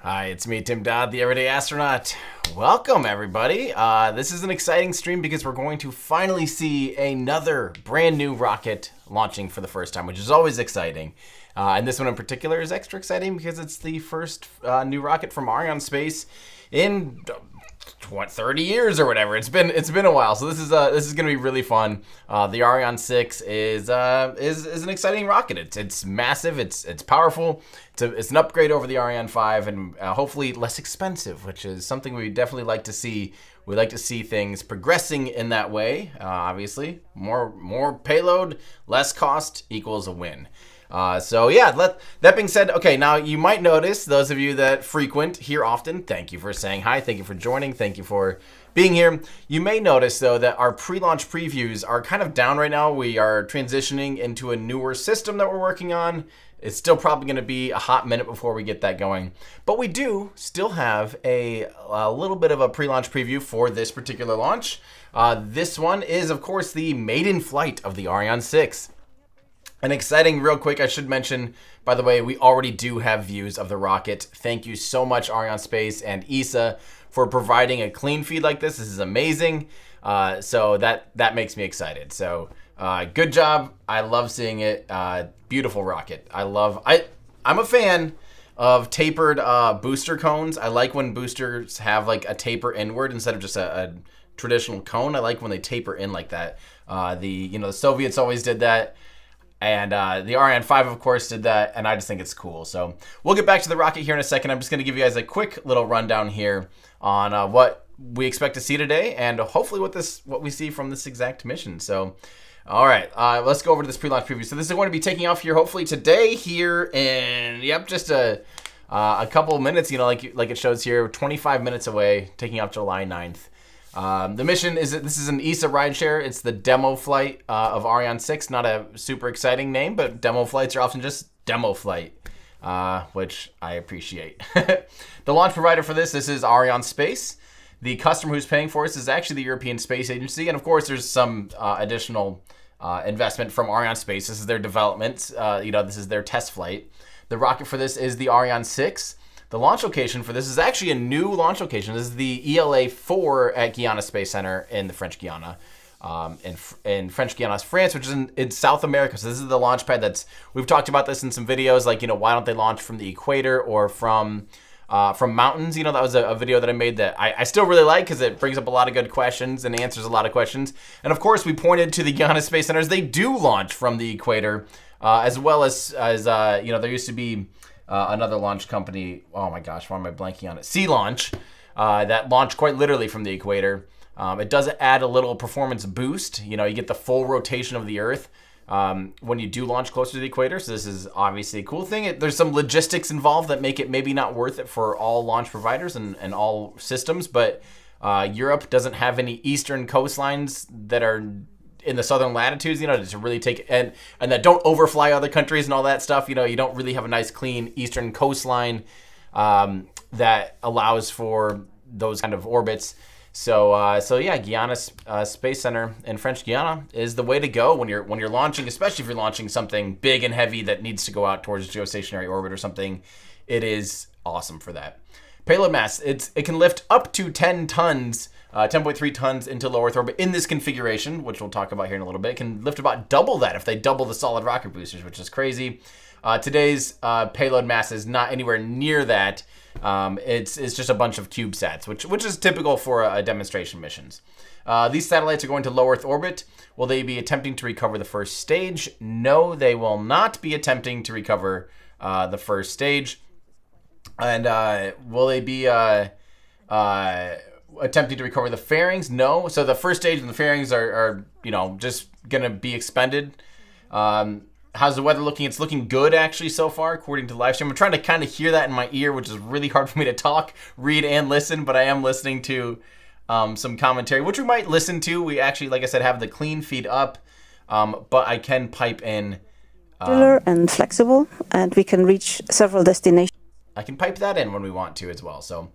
Hi, it's me, Tim Dodd, the Everyday Astronaut. Welcome, everybody. This is an exciting stream because we're going to finally see another brand new rocket launching for the first time, which is always exciting. And this one in particular is extra exciting because it's the first new rocket from Arianespace in 30 years or whatever. It's been a while, so this is going to be really fun. The Ariane 6 is an exciting rocket. It's massive. It's powerful. It's an upgrade over the Ariane 5 and hopefully less expensive, which is something we definitely like to see. We like to see things progressing in that way. Obviously, more payload, less cost equals a win. That being said, okay, now you might notice, those of you that frequent here often, thank you for saying hi, thank you for joining, thank you for being here. You may notice, though, that our pre-launch previews are kind of down right now. We are transitioning into a newer system that we're working on. It's still probably going to be a hot minute before we get that going. But we do still have a little bit of a pre-launch preview for this particular launch. This one is, of course, the maiden flight of the Ariane 6. And exciting, real quick, I should mention, by the way, we already do have views of the rocket. Thank you so much, Arianespace and ESA, for providing a clean feed like this. This is amazing. So that makes me excited. So good job. I love seeing it. Beautiful rocket. I'm a fan of tapered booster cones. I like when boosters have like a taper inward instead of just a traditional cone. I like when they taper in like that. The Soviets always did that. And the Ariane 5, of course, did that, and I just think it's cool. So we'll get back to the rocket here in a second. I'm just going to give you guys a quick little rundown here on what we expect to see today, and hopefully what we see from this exact mission. So, all right, let's go over to this pre-launch preview. So this is going to be taking off here hopefully today here in, just a couple of minutes, like it shows here, 25 minutes away, taking off July 9th. The mission this is an ESA rideshare. It's the demo flight of Ariane 6. Not a super exciting name, but demo flights are often just demo flight, which I appreciate. The launch provider for this is Arianespace. The customer who's paying for this is actually the European Space Agency, and of course there's some additional investment from Arianespace. This is their development. This is their test flight. The rocket for this is the Ariane 6. The launch location for this is actually a new launch location. This is the ELA-4 at Guiana Space Center in the French Guiana, in French Guiana, France, which is in South America. So this is the launch pad we've talked about this in some videos, like, why don't they launch from the equator or from mountains? That was a video that I made that I still really like because it brings up a lot of good questions and answers a lot of questions. And of course, we pointed to the Guiana Space Centers. They do launch from the equator, as well as there used to be another launch company, oh my gosh, why am I blanking on it? Sea Launch, that launched quite literally from the equator. It does add a little performance boost. You get the full rotation of the Earth when you do launch closer to the equator. So this is obviously a cool thing. There's some logistics involved that make it maybe not worth it for all launch providers and all systems, but Europe doesn't have any eastern coastlines that are in the southern latitudes, to really take and that don't overfly other countries and all that stuff. You don't really have a nice clean eastern coastline that allows for those kind of orbits. So Guiana Space Center in French Guiana is the way to go when you're launching, especially if you're launching something big and heavy that needs to go out towards geostationary orbit or something. It is awesome for that. Payload mass, it can lift up to 10 tons. 10.3 tons into low Earth orbit in this configuration, which we'll talk about here in a little bit. It can lift about double that if they double the solid rocket boosters, which is crazy. Today's payload mass is not anywhere near that. It's just a bunch of cubesats, which is typical for demonstration missions. These satellites are going to low Earth orbit. Will they be attempting to recover the first stage? No, they will not be attempting to recover the first stage. And will they be attempting to recover the fairings? No. So the first stage and the fairings are just going to be expended. How's the weather looking? It's looking good, actually, so far, according to the live stream. I'm trying to kind of hear that in my ear, which is really hard for me to talk, read, and listen, but I am listening to some commentary, which we might listen to. We actually, like I said, have the clean feed up, but I can pipe in... and flexible, and we can reach several destinations. I can pipe that in when we want to as well, so...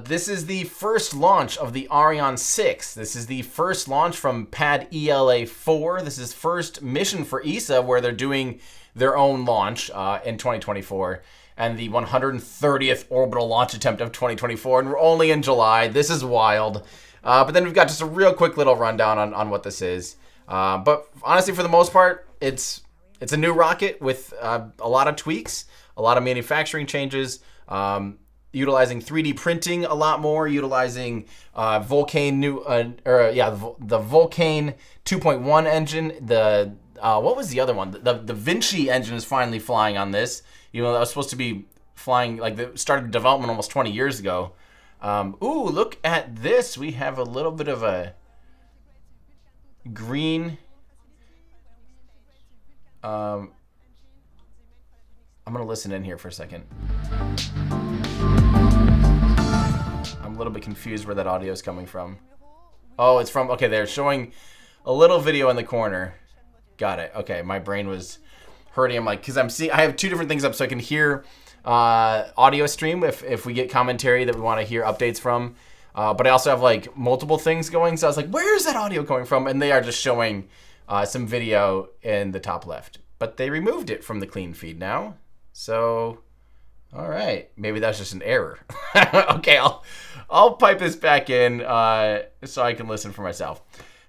this is the first launch of the Ariane 6. This is the first launch from pad ELA-4. This is first mission for ESA where they're doing their own launch in 2024. and the 130th orbital launch attempt of 2024, and we're only in July. This is wild. But then we've got just a real quick little rundown on what this is. But honestly, for the most part, it's a new rocket with a lot of tweaks, a lot of manufacturing changes, utilizing 3D printing a lot more, utilizing Vulcane the Vulcane 2.1 engine. The what was the other one? The Vinci engine is finally flying on this. You know, that was supposed to be flying, like, the started development almost 20 years ago. Ooh, look at this. We have a little bit of a green. I'm going to listen in here for a second. I'm a little bit confused where that audio is coming from. Oh, it's from, okay, they're showing a little video in the corner. Got it. Okay, my brain was hurting. I'm like, because I have two different things up, so I can hear audio stream if we get commentary that we want to hear updates from. But I also have like multiple things going, so I was like, where is that audio coming from? And they are just showing some video in the top left. But they removed it from the clean feed now. So, all right, maybe that's just an error. Okay, I'll pipe this back in so I can listen for myself.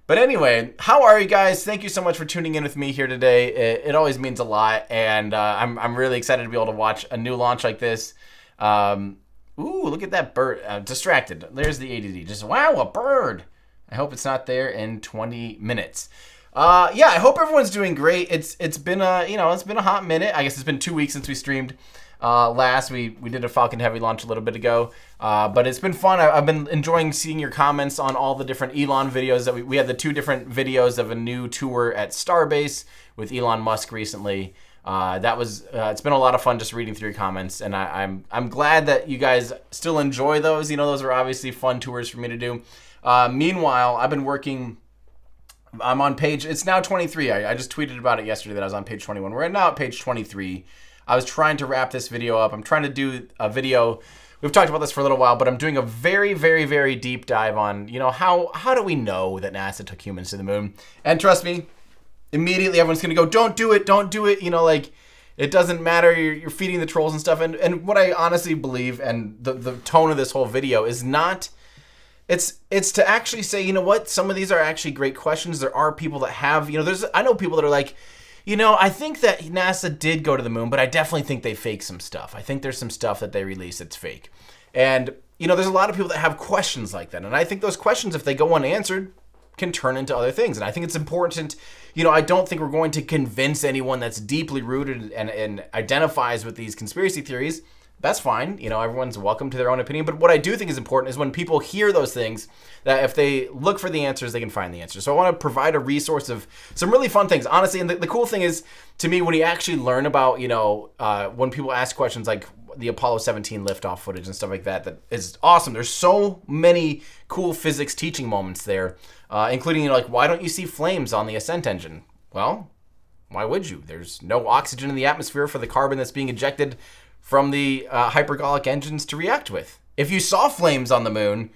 But anyway, how are you guys? Thank you so much for tuning in with me here today. It always means a lot, and I'm really excited to be able to watch a new launch like this. Ooh, look at that bird. Distracted. There's the ADD. Just, wow, a bird. I hope it's not there in 20 minutes. Yeah, I hope everyone's doing great. It's been a hot minute. I guess it's been 2 weeks since we streamed. Last we did a Falcon Heavy launch a little bit ago, but it's been fun. I've been enjoying seeing your comments on all the different Elon videos that we had the 2 different videos of a new tour at Starbase with Elon Musk recently. That was it's been a lot of fun just reading through your comments, and I'm glad that you guys still enjoy those. You know, those are obviously fun tours for me to do. Meanwhile, I've been working. I'm on page. It's now 23. I just tweeted about it yesterday that I was on page 21. We're now at page 23. I was trying to wrap this video up. I'm trying to do a video. We've talked about this for a little while, but I'm doing a very, very, very deep dive on, you know, how do we know that NASA took humans to the moon? And trust me, immediately everyone's going to go, don't do it, don't do it. You know, like, it doesn't matter. You're feeding the trolls and stuff. And what I honestly believe, and the tone of this whole video is not, it's to actually say, you know what, some of these are actually great questions. There are people that have, you know, I know people that are like, you know, I think that NASA did go to the moon, but I definitely think they faked some stuff. I think there's some stuff that they released that's fake. And, you know, there's a lot of people that have questions like that. And I think those questions, if they go unanswered, can turn into other things. And I think it's important, you know, I don't think we're going to convince anyone that's deeply rooted and identifies with these conspiracy theories. That's fine. You know, everyone's welcome to their own opinion. But what I do think is important is when people hear those things, that if they look for the answers, they can find the answers. So I want to provide a resource of some really fun things, honestly. And the cool thing is, to me, when you actually learn about, you know, when people ask questions like the Apollo 17 liftoff footage and stuff like that, that is awesome. There's so many cool physics teaching moments there, including, you know, like, why don't you see flames on the ascent engine? Well, why would you? There's no oxygen in the atmosphere for the carbon that's being ejected from the hypergolic engines to react with. If you saw flames on the moon,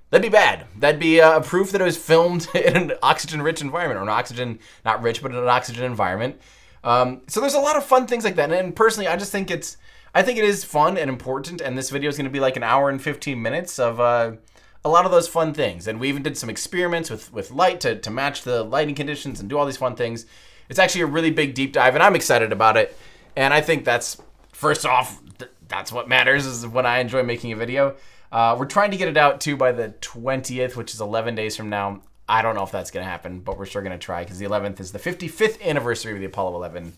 that'd be bad. That'd be a proof that it was filmed in an oxygen-rich environment, or an oxygen, not rich, but in an oxygen environment. So there's a lot of fun things like that. And personally, I think it is fun and important. And this video is going to be like an hour and 15 minutes of a lot of those fun things. And we even did some experiments with light to match the lighting conditions and do all these fun things. It's actually a really big deep dive, and I'm excited about it. And I think that's, first off, that's what matters, is when I enjoy making a video. We're trying to get it out too by the 20th, which is 11 days from now. I don't know if that's going to happen, but we're sure going to try, because the 11th is the 55th anniversary of the Apollo 11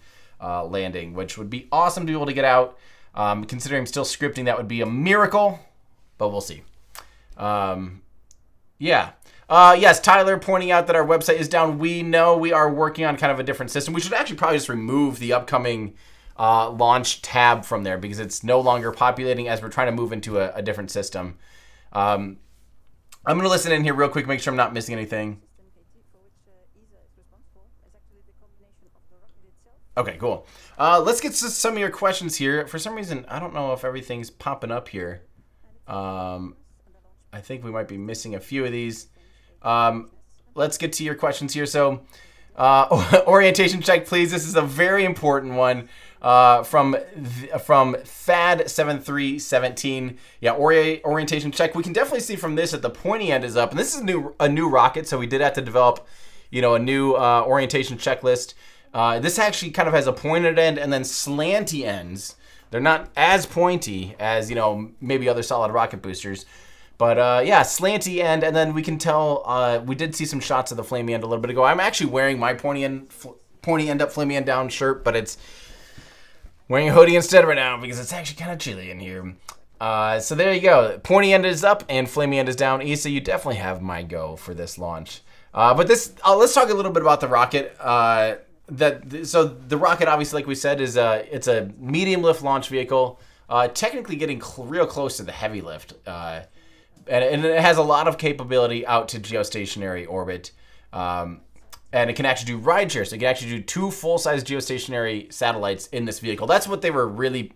landing, which would be awesome to be able to get out. Considering I'm still scripting, that would be a miracle, but we'll see. Yes, Tyler pointing out that our website is down. We know we are working on kind of a different system. We should actually probably just remove the upcoming launch tab from there, because it's no longer populating as we're trying to move into a different system. I'm going to listen in here real quick, make sure I'm not missing anything. Okay, cool. Let's get to some of your questions here. For some reason, I don't know if everything's popping up here. I think we might be missing a few of these. Let's get to your questions here. So, orientation check, please. This is a very important one. from Thad7317. Yeah, orientation check. We can definitely see from this that the pointy end is up, and this is a new rocket, so we did have to develop, a new orientation checklist. This actually kind of has a pointed end and then slanty ends. They're not as pointy as, maybe other solid rocket boosters. But yeah, slanty end, and then we can tell, we did see some shots of the flamey end a little bit ago. I'm actually wearing my pointy end up, flamey end down shirt, but it's wearing a hoodie instead right now because it's actually kind of chilly in here. So there you go. Pointy end is up and flamey end is down. ESA, you definitely have my go for this launch. But let's talk a little bit about the rocket. So the rocket, obviously, like we said, is it's a medium lift launch vehicle, technically getting real close to the heavy lift. And it has a lot of capability out to geostationary orbit. And it can actually do rideshare. So it can actually do 2 full-size geostationary satellites in this vehicle. That's what they were really,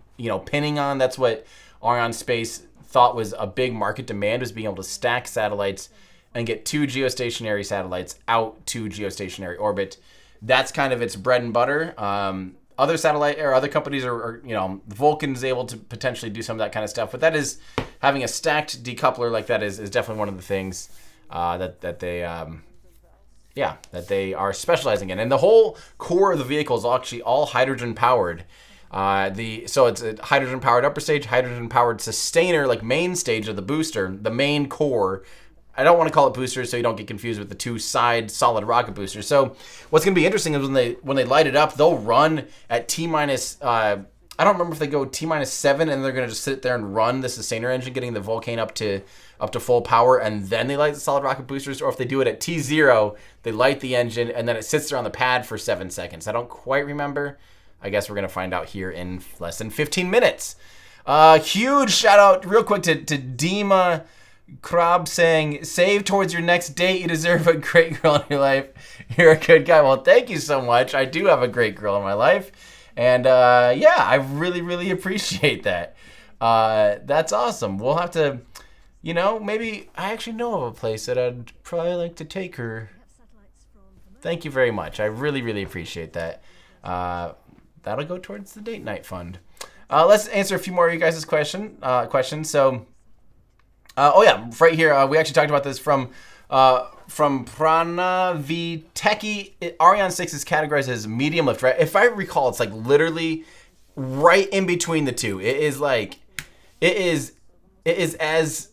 pinning on. That's what Arianespace thought was a big market demand, was being able to stack satellites and get 2 geostationary satellites out to geostationary orbit. That's kind of its bread and butter. Other satellite or other companies are Vulcan's able to potentially do some of that kind of stuff, but that is having a stacked decoupler like that is definitely one of the things that they are specializing in. And the whole core of the vehicle is actually all hydrogen powered. So it's a hydrogen powered upper stage, hydrogen powered sustainer, like main stage of the booster, the main core. I don't want to call it boosters so you don't get confused with the 2 side solid rocket boosters. So what's going to be interesting is when they light it up, they'll run at T minus, I don't remember if they go T minus 7 and they're going to just sit there and run the sustainer engine, getting the Vulcan up to full power, and then they light the solid rocket boosters, or if they do it at T0, they light the engine and then it sits there on the pad for 7 seconds. I don't quite remember. I guess we're going to find out here in less than 15 minutes. Huge shout out real quick to Dima Krab saying, save towards your next date. You deserve a great girl in your life. You're a good guy. Well, thank you so much. I do have a great girl in my life. And yeah, I really, really appreciate that. That's awesome. We'll have to, maybe I actually know of a place that I'd probably like to take her. Thank you very much. I really, really appreciate that. That'll go towards the date night fund. Let's answer a few more of you guys' questions. So, right here, we actually talked about this from Pranaviteki. Ariane 6 is categorized as medium lift, right? If I recall, it's like literally right in between the two. It is as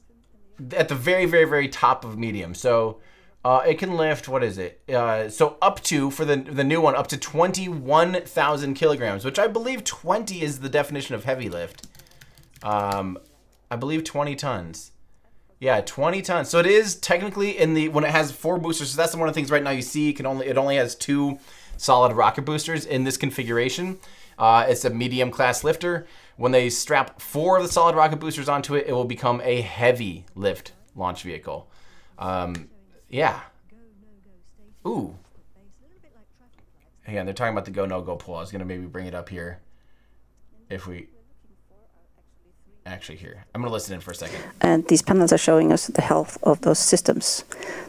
at the very, very, very top of medium. So it can lift, what is it? So up to, for the new one, up to 21,000 kilograms, which I believe 20 is the definition of heavy lift. I believe 20 tons. Yeah, 20 tons. So it is technically when it has 4 boosters. So that's one of the things right now you see. It only has 2 solid rocket boosters in this configuration. It's a medium class lifter. When they strap 4 of the solid rocket boosters onto it, it will become a heavy lift launch vehicle. Yeah. Ooh. Again, they're talking about the go, no go pull. I was going to maybe bring it up here. If we... Actually, here. I'm going to listen in for a second. And these panels are showing us the health of those systems.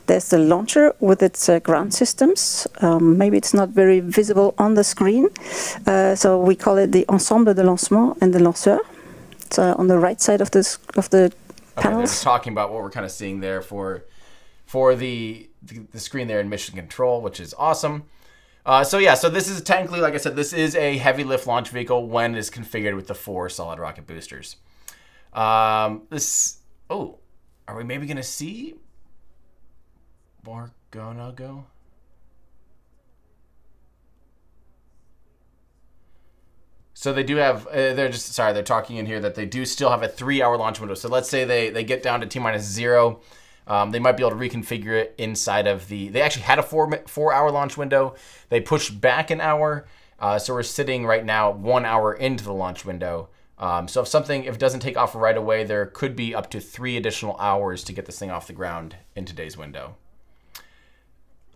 There's the launcher with its ground systems. Maybe it's not very visible on the screen. So we call it the ensemble de lancement and the lanceur. It's on the right side of the panels. They're talking about what we're kind of seeing there for the screen there in mission control, which is awesome. So this is technically, like I said, this is a heavy lift launch vehicle when it's configured with the 4 solid rocket boosters. Are we maybe going to see more go, no go? So they do have, they're talking in here that they do still have a 3-hour launch window. So let's say they get down to T-0. They might be able to reconfigure it inside of they actually had a 4-hour launch window. They pushed back an hour. So we're sitting right now 1 hour into the launch window. So if it doesn't take off right away, there could be up to 3 additional hours to get this thing off the ground in today's window.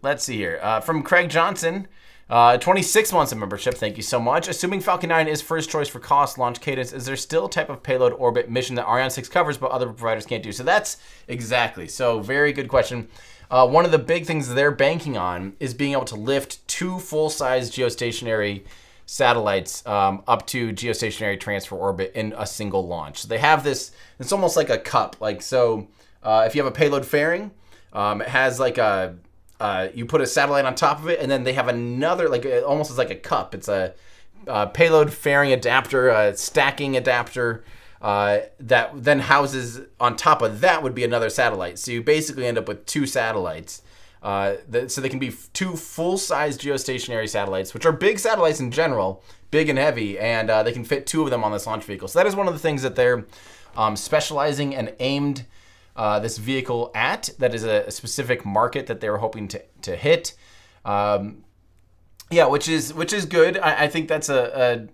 Let's see here. From Craig Johnson, 26 months of membership. Thank you so much. Assuming Falcon 9 is first choice for cost, launch cadence, is there still a type of payload orbit mission that Ariane 6 covers but other providers can't do? So that's exactly. So very good question. One of the big things they're banking on is being able to lift 2 full-size geostationary satellites up to geostationary transfer orbit in a single launch. So they have this, it's almost like a cup. Like, so if you have a payload fairing, it has like a, you put a satellite on top of it, and then they have another, like almost as like a cup. It's a payload fairing adapter, a stacking adapter that then houses on top of that would be another satellite. So you basically end up with two satellites. So they can be two full-size geostationary satellites, which are big satellites in general, big and heavy, and they can fit two of them on this launch vehicle. So that is one of the things that they're specializing and aimed this vehicle at. That is a specific market that they were hoping to hit. Yeah, which is good. I think that's a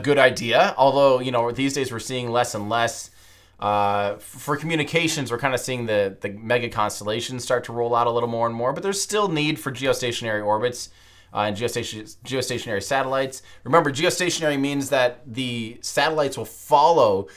good idea. Although, you know, these days we're seeing less and less. For communications, we're kind of seeing the mega constellations start to roll out a little more and more. But there's still need for geostationary orbits and geostationary satellites. Remember, geostationary means that the satellites will follow.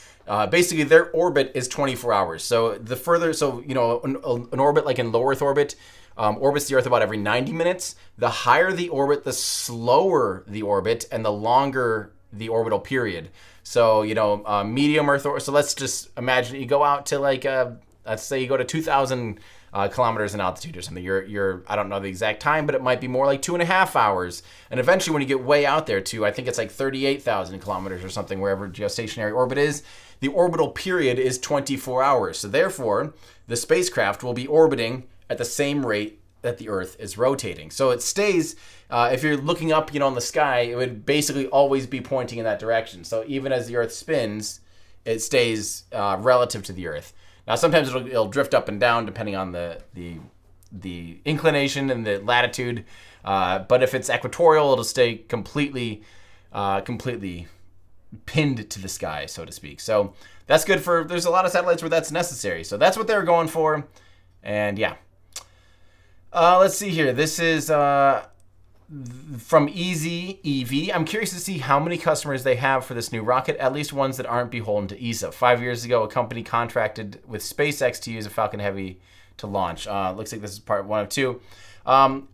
Basically, their orbit is 24 hours. So the further, you know, an orbit like in low Earth orbit orbits the Earth about every 90 minutes. The higher the orbit, the slower the orbit, and the longer the orbital period. So, you know, medium Earth orbit. So let's just imagine you go out to like, let's say you go to 2,000 kilometers in altitude or something. You're I don't know the exact time, but it might be more like 2.5 hours. And eventually, when you get way out there to, I think it's like 38,000 kilometers or something, wherever geostationary orbit is, the orbital period is 24 hours. So therefore, the spacecraft will be orbiting at the same rate that the Earth is rotating. So it stays, if you're looking up, you know, in the sky, it would basically always be pointing in that direction. So even as the Earth spins, it stays relative to the Earth. Now, sometimes it'll drift up and down depending on the inclination and the latitude. But if it's equatorial, it'll stay completely pinned to the sky, so to speak. So that's good for, there's a lot of satellites where that's necessary. So that's what they're going for. And yeah. Let's see here. This is from Easy EV. I'm curious to see how many customers they have for this new rocket, at least ones that aren't beholden to ESA. 5 years ago, a company contracted with SpaceX to use a Falcon Heavy to launch. Looks like this is part 1 of 2.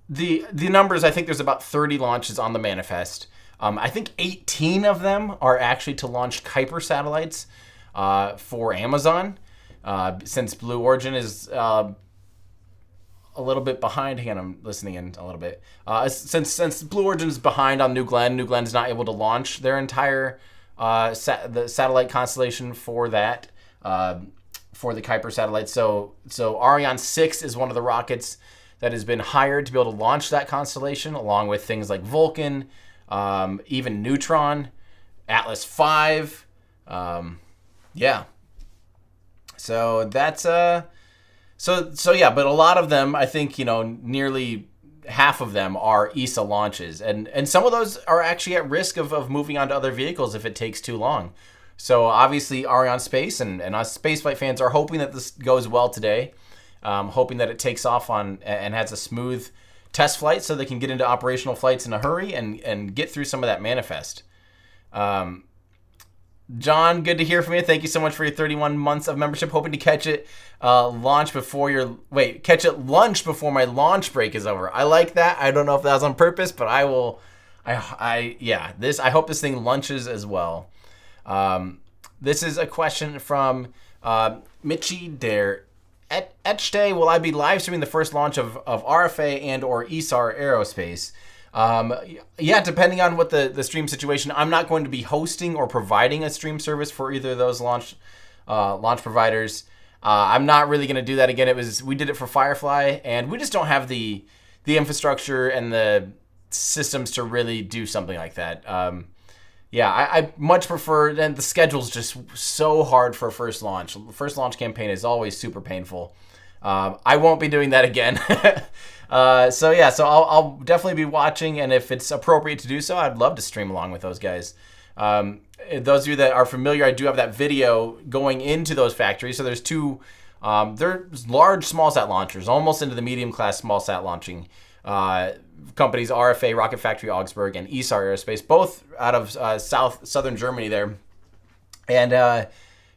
The numbers, I think there's about 30 launches on the manifest. I think 18 of them are actually to launch Kuiper satellites for Amazon, since Blue Origin is a little bit behind. Hang on, I'm listening in a little bit. Since Blue Origin's behind on New Glenn's not able to launch their entire the satellite constellation for that, for the Kuiper satellite. So Ariane 6 is one of the rockets that has been hired to be able to launch that constellation, along with things like Vulcan, even Neutron, Atlas V. Yeah. So that's So yeah, but a lot of them, I think, you know, nearly half of them are ESA launches. And some of those are actually at risk of moving on to other vehicles if it takes too long. So obviously Ariane Space and us spaceflight fans are hoping that this goes well today, hoping that it takes off on and has a smooth test flight so they can get into operational flights in a hurry and get through some of that manifest. John, good to hear from you. Thank you so much for your 31 months of membership. Hoping to catch it lunch before my launch break is over. I like that. I don't know if that was on purpose, but I will. I hope this thing lunches as well. This is a question from Mitchie Der Etchte. Will I be live streaming the first launch of RFA and or ESA Aerospace? Yeah, depending on what the stream situation. I'm not going to be hosting or providing a stream service for either of those launch providers. I'm not really going to do that again. We did it for Firefly, and we just don't have the infrastructure and the systems to really do something like that. Yeah, I much prefer, and the schedule's just so hard for a first launch. The first launch campaign is always super painful. I won't be doing that again. So I'll definitely be watching, and if it's appropriate to do so, I'd love to stream along with those guys. Those of you that are familiar, I do have that video going into those factories. So there's two, there's large small sat launchers, almost into the medium class small sat launching companies, RFA, Rocket Factory Augsburg, and ESA Aerospace, both out of southern Germany there. And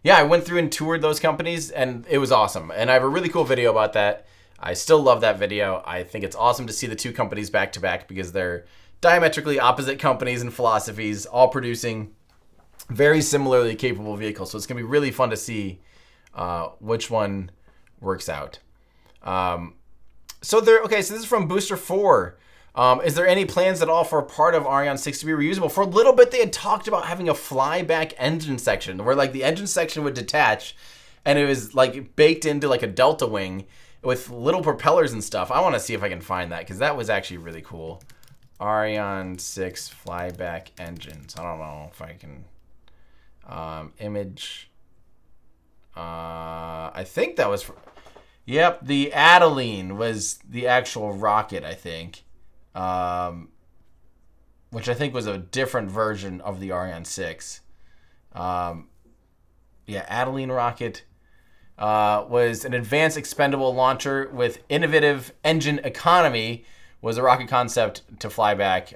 yeah, I went through and toured those companies, and it was awesome. And I have a really cool video about that. I still love that video. I think it's awesome to see the two companies back to back because they're diametrically opposite companies and philosophies, all producing very similarly capable vehicles. So it's going to be really fun to see which one works out. So this is from Booster 4. Is there any plans at all for a part of Ariane 6 to be reusable? For a little bit, they had talked about having a flyback engine section where like the engine section would detach and it was like baked into like a delta wing with little propellers and stuff. I want to see if I can find that because that was actually really cool. Ariane 6 flyback engines. I don't know if I can image. I think that was yep, the Adeline was the actual rocket, I think. Which I think was a different version of the Ariane 6. Yeah, Adeline rocket was an advanced expendable launcher with innovative engine economy, was a rocket concept to fly back.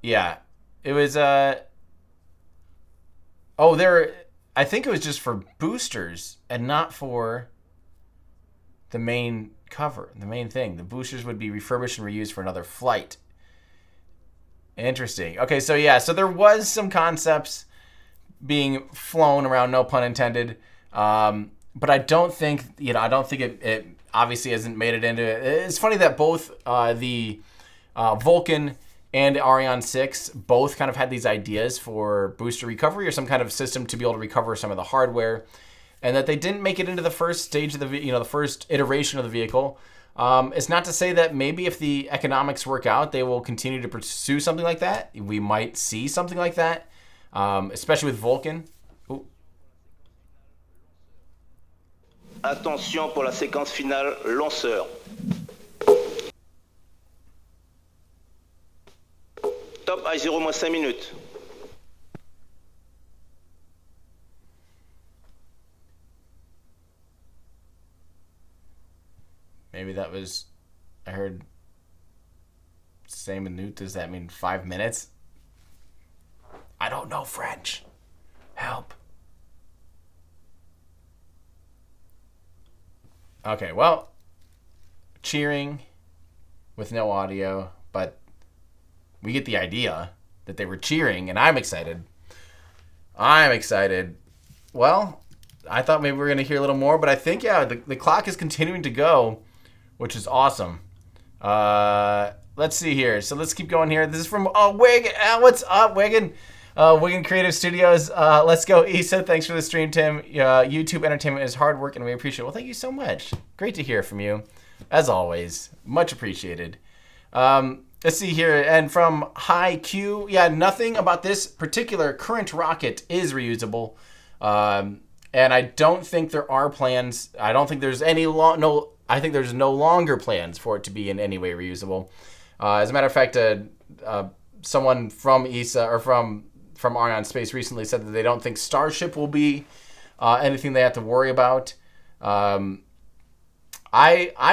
Yeah, it was I think it was just for boosters and not for the main cover, the main thing. The boosters would be refurbished and reused for another flight. Interesting. Okay, so yeah, so there was some concepts being flown around, no pun intended. But I don't think, it obviously hasn't made it into it. It's funny that both the Vulcan and Ariane 6 both kind of had these ideas for booster recovery or some kind of system to be able to recover some of the hardware, and that they didn't make it into the first stage of the first iteration of the vehicle. It's not to say that maybe if the economics work out, they will continue to pursue something like that. We might see something like that, especially with Vulcan. Ooh. Attention pour la séquence finale lanceur. Top I0 moins 5 minutes. Maybe that was, I heard 5 minutes. Does that mean 5 minutes? I don't know French. Help. Okay, well, cheering with no audio, but we get the idea that they were cheering, and I'm excited. Well, I thought maybe we were going to hear a little more, but I think, yeah, the clock is continuing to go, which is awesome. Let's see here. So let's keep going here. This is from Wigan. What's up, Wigan? Wigan Creative Studios. Let's go, ESA. Thanks for the stream, Tim. YouTube entertainment is hard work, and we appreciate it. Well, thank you so much. Great to hear from you, as always. Much appreciated. Let's see here. And from High Q, yeah, nothing about this particular current rocket is reusable. And I don't think there are plans. I don't think there's I think there's no longer plans for it to be in any way reusable. As a matter of fact, someone from ESA or from Arianespace recently said that they don't think Starship will be anything they have to worry about. I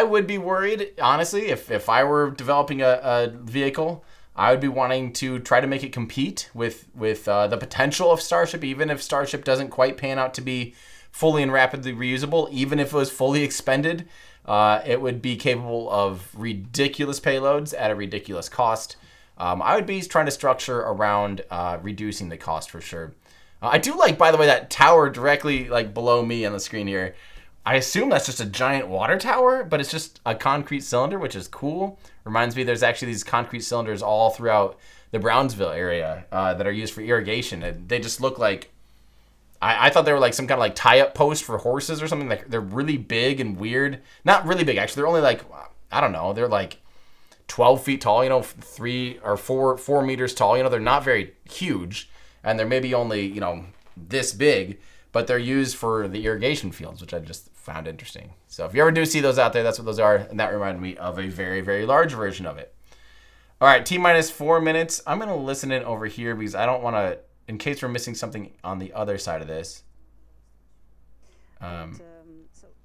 would be worried, honestly, if I were developing a vehicle. I would be wanting to try to make it compete with the potential of Starship, even if Starship doesn't quite pan out to be fully and rapidly reusable. Even if it was fully expended, it would be capable of ridiculous payloads at a ridiculous cost. I would be trying to structure around reducing the cost for sure. I do like, by the way, that tower directly like below me on the screen here. I assume that's just a giant water tower, but it's just a concrete cylinder, which is cool. Reminds me there's actually these concrete cylinders all throughout the Brownsville area that are used for irrigation. And they just look like, I thought they were like some kind of like tie-up post for horses or something. Like they're really big and weird. Not really big, actually. They're only like, I don't know, they're like 12 feet tall, 3 or 4 meters tall. They're not very huge, and they're maybe only, this big, but they're used for the irrigation fields, which I just found interesting. So if you ever do see those out there, that's what those are, and that reminded me of a very, very large version of it. All right, T-minus 4 minutes. I'm going to listen in over here because I don't want to, in case we're missing something on the other side of this. So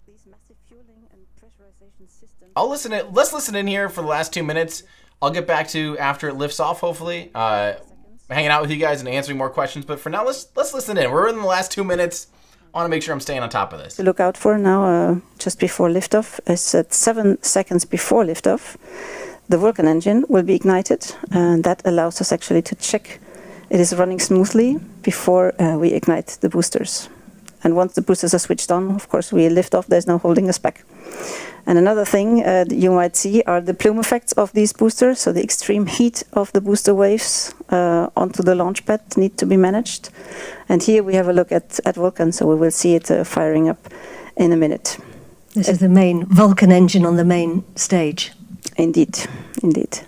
these massive fueling and pressurization systems. Let's listen in here for the last 2 minutes. I'll get back to after it lifts off, hopefully. Hanging out with you guys and answering more questions. But for now, let's listen in. We're in the last 2 minutes. I want to make sure I'm staying on top of this. To look out for now, just before liftoff, is at 7 seconds before liftoff. the Vulcan engine will be ignited, and that allows us actually to check it is running smoothly before we ignite the boosters. And once the boosters are switched on, of course, we lift off. There's no holding us back. And another thing you might see are the plume effects of these boosters. So the extreme heat of the booster waves onto the launch pad need to be managed. And here we have a look at Vulcan, so we will see it firing up in a minute. This is the main Vulcan engine on the main stage. Indeed, indeed.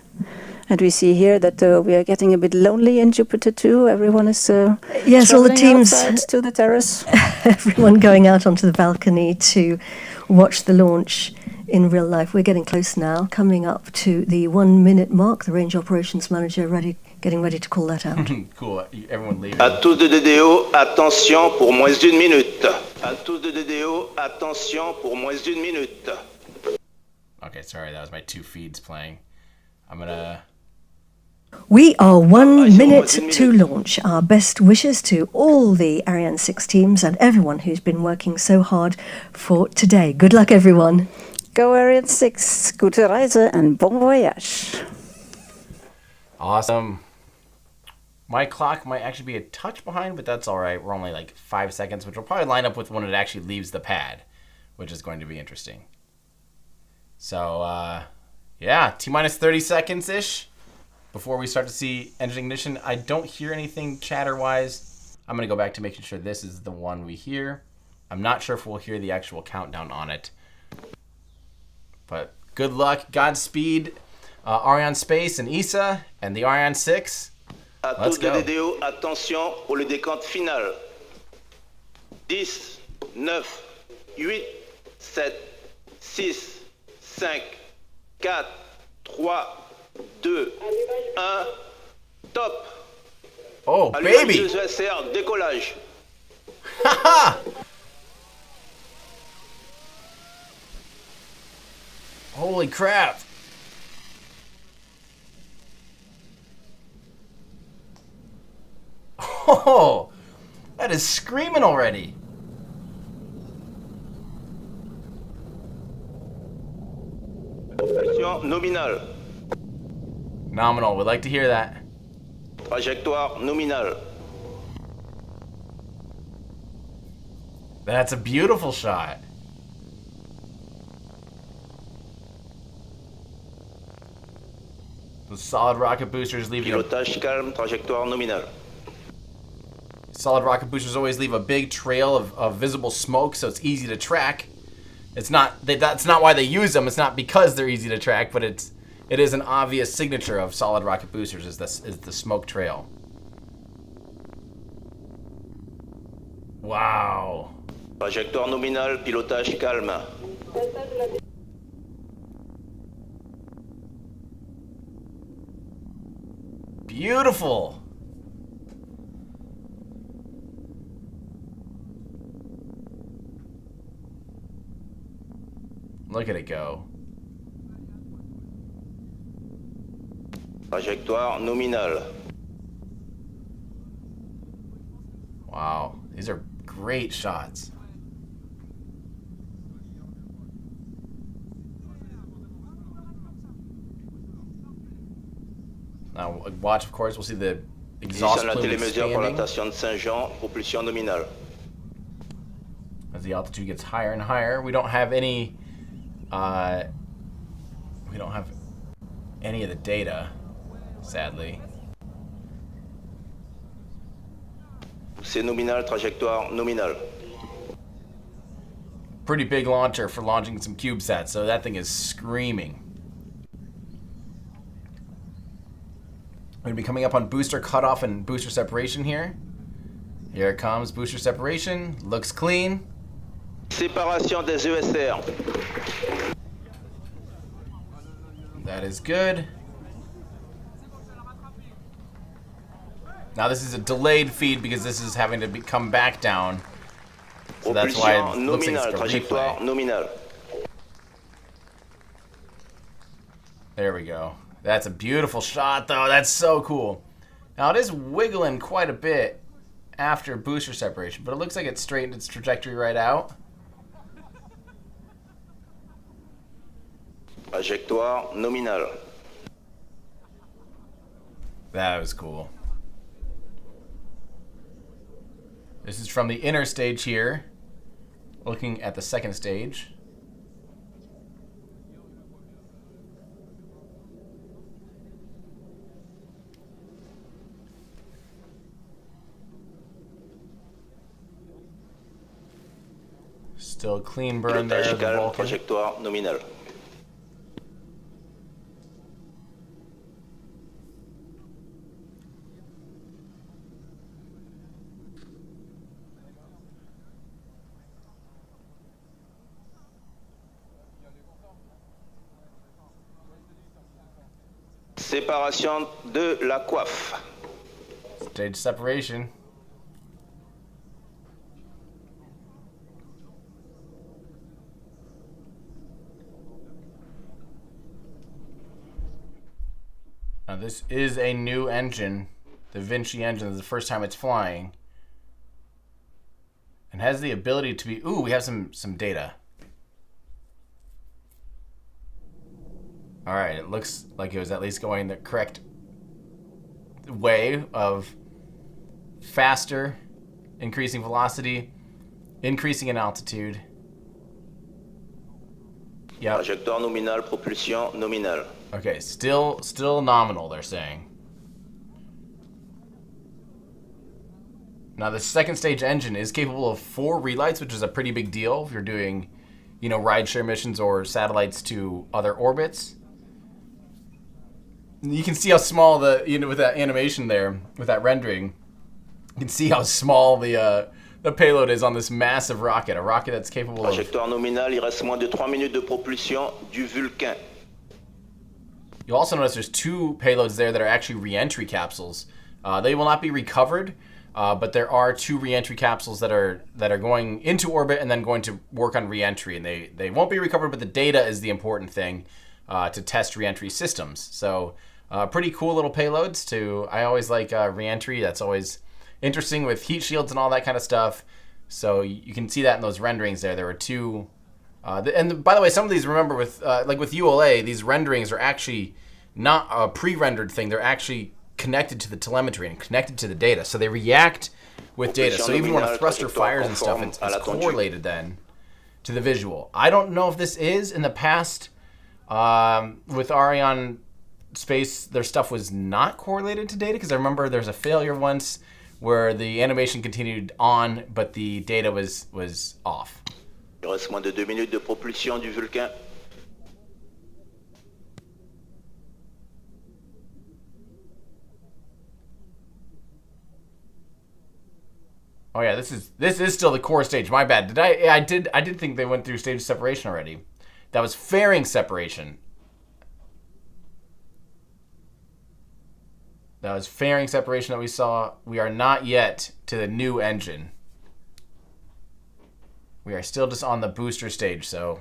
And we see here that we are getting a bit lonely in Jupiter too. Everyone is yes, all the teams outside to the terrace. Everyone going out onto the balcony to watch the launch in real life. We're getting close now, coming up to the 1 minute mark. The range operations manager getting ready to call that out. Cool. Everyone leaving. À tous de DDO, attention pour moins d'une minute. À tous de DDO, attention pour moins d'une minute. Okay, sorry, that was my 2 feeds playing. I'm gonna... We are 1 minute to launch. Our best wishes to all the Ariane 6 teams and everyone who's been working so hard for today. Good luck, everyone. Go Ariane 6, gute Reise and bon voyage. Awesome. My clock might actually be a touch behind, but that's all right. We're only like 5 seconds, which will probably line up with when it actually leaves the pad, which is going to be interesting. So, yeah, T-minus 30 seconds-ish before we start to see engine ignition. I don't hear anything chatter-wise. I'm going to go back to making sure this is the one we hear. I'm not sure if we'll hear the actual countdown on it. But good luck, Godspeed, Arianespace and ESA and the Ariane 6. Let's go. DDO, attention pour le décompte final. 10, 9, 8, 7, 6, 5, 4, 3, 2, 1, top. Oh, baby! ESA, décollage. Haha! Holy crap! Oh, that is screaming already. Propulsion nominale. Nominal. We'd like to hear that. Trajectoire nominale. That's a beautiful shot. The solid rocket boosters leaving Pilotage calme, trajectoire nominale. Solid rocket boosters always leave a big trail of visible smoke, so it's easy to track. It's not that's not why they use them. It's not because they're easy to track, but it is an obvious signature of solid rocket boosters is the smoke trail. Wow. Trajectoire nominale, pilotage calme. Beautiful. Look at it go. Trajectoire nominale. Wow, these are great shots. Now watch, of course, we'll see the exhaust Positionne la plume télémesure pour la expanding station de Saint-Jean, propulsion nominale. as the altitude gets higher and higher. We don't have any of the data, sadly. C'est nominal, trajectoire nominale. Pretty big launcher for launching some cubesats, so that thing is screaming. We're going to be coming up on booster cutoff and booster separation here. Here it comes, booster separation. Looks clean. Séparation des ESR. That is good. Now this is a delayed feed because this is having to come back down. So that's why it looks like Nominal, it's a trajectoire replay. nominale. There we go. That's a beautiful shot, though. That's so cool. Now, it is wiggling quite a bit after booster separation, but it looks like it straightened its trajectory right out. Trajectoire nominale. That was cool. This is from the inner stage here, looking at the second stage. Still a clean burn there. Pilotage The calme, Vulcan. trajectoire nominale. Séparation de la coiffe. Stage separation. Now this is a new engine. The Vinci engine is the first time it's flying. And has the ability to be... Ooh, we have some data. Alright, it looks like it was at least going the correct way of faster, increasing velocity, increasing in altitude. Yep. Trajectoire nominale, propulsion nominale. Okay, still nominal, they're saying. Now, the second stage engine is capable of 4 relights, which is a pretty big deal if you're doing, rideshare missions or satellites to other orbits. You can see how small with that animation there, with that rendering, you can see how small the payload is on this massive rocket, a rocket that's capable of... Trajectoire nominale, il reste moins de 3 minutes de propulsion du Vulcain. You'll also notice there's 2 payloads there that are actually re-entry capsules. They will not be recovered, but there are 2 re-entry capsules that are going into orbit and then going to work on re-entry. And they won't be recovered, but the data is the important thing to test re-entry systems. So pretty cool little payloads to... I always like re-entry. That's always interesting with heat shields and all that kind of stuff. So you can see that in those renderings there. There were 2... and by the way, some of these, remember, with like with ULA, these renderings are actually not a pre-rendered thing. They're actually connected to the telemetry and connected to the data. So they react with data. So even when a thruster fires and stuff, it's correlated then to the visual. I don't know if this is. In the past, with Ariane Space, their stuff was not correlated to data, because I remember there's a failure once where the animation continued on, but the data was off. Il reste moins de 2 minutes de propulsion du Vulcain. Oh yeah, this is still the core stage. My bad. I did think they went through stage separation already. That was fairing separation. That was fairing separation that we saw. We are not yet to the new engine. We are still just on the booster stage, so...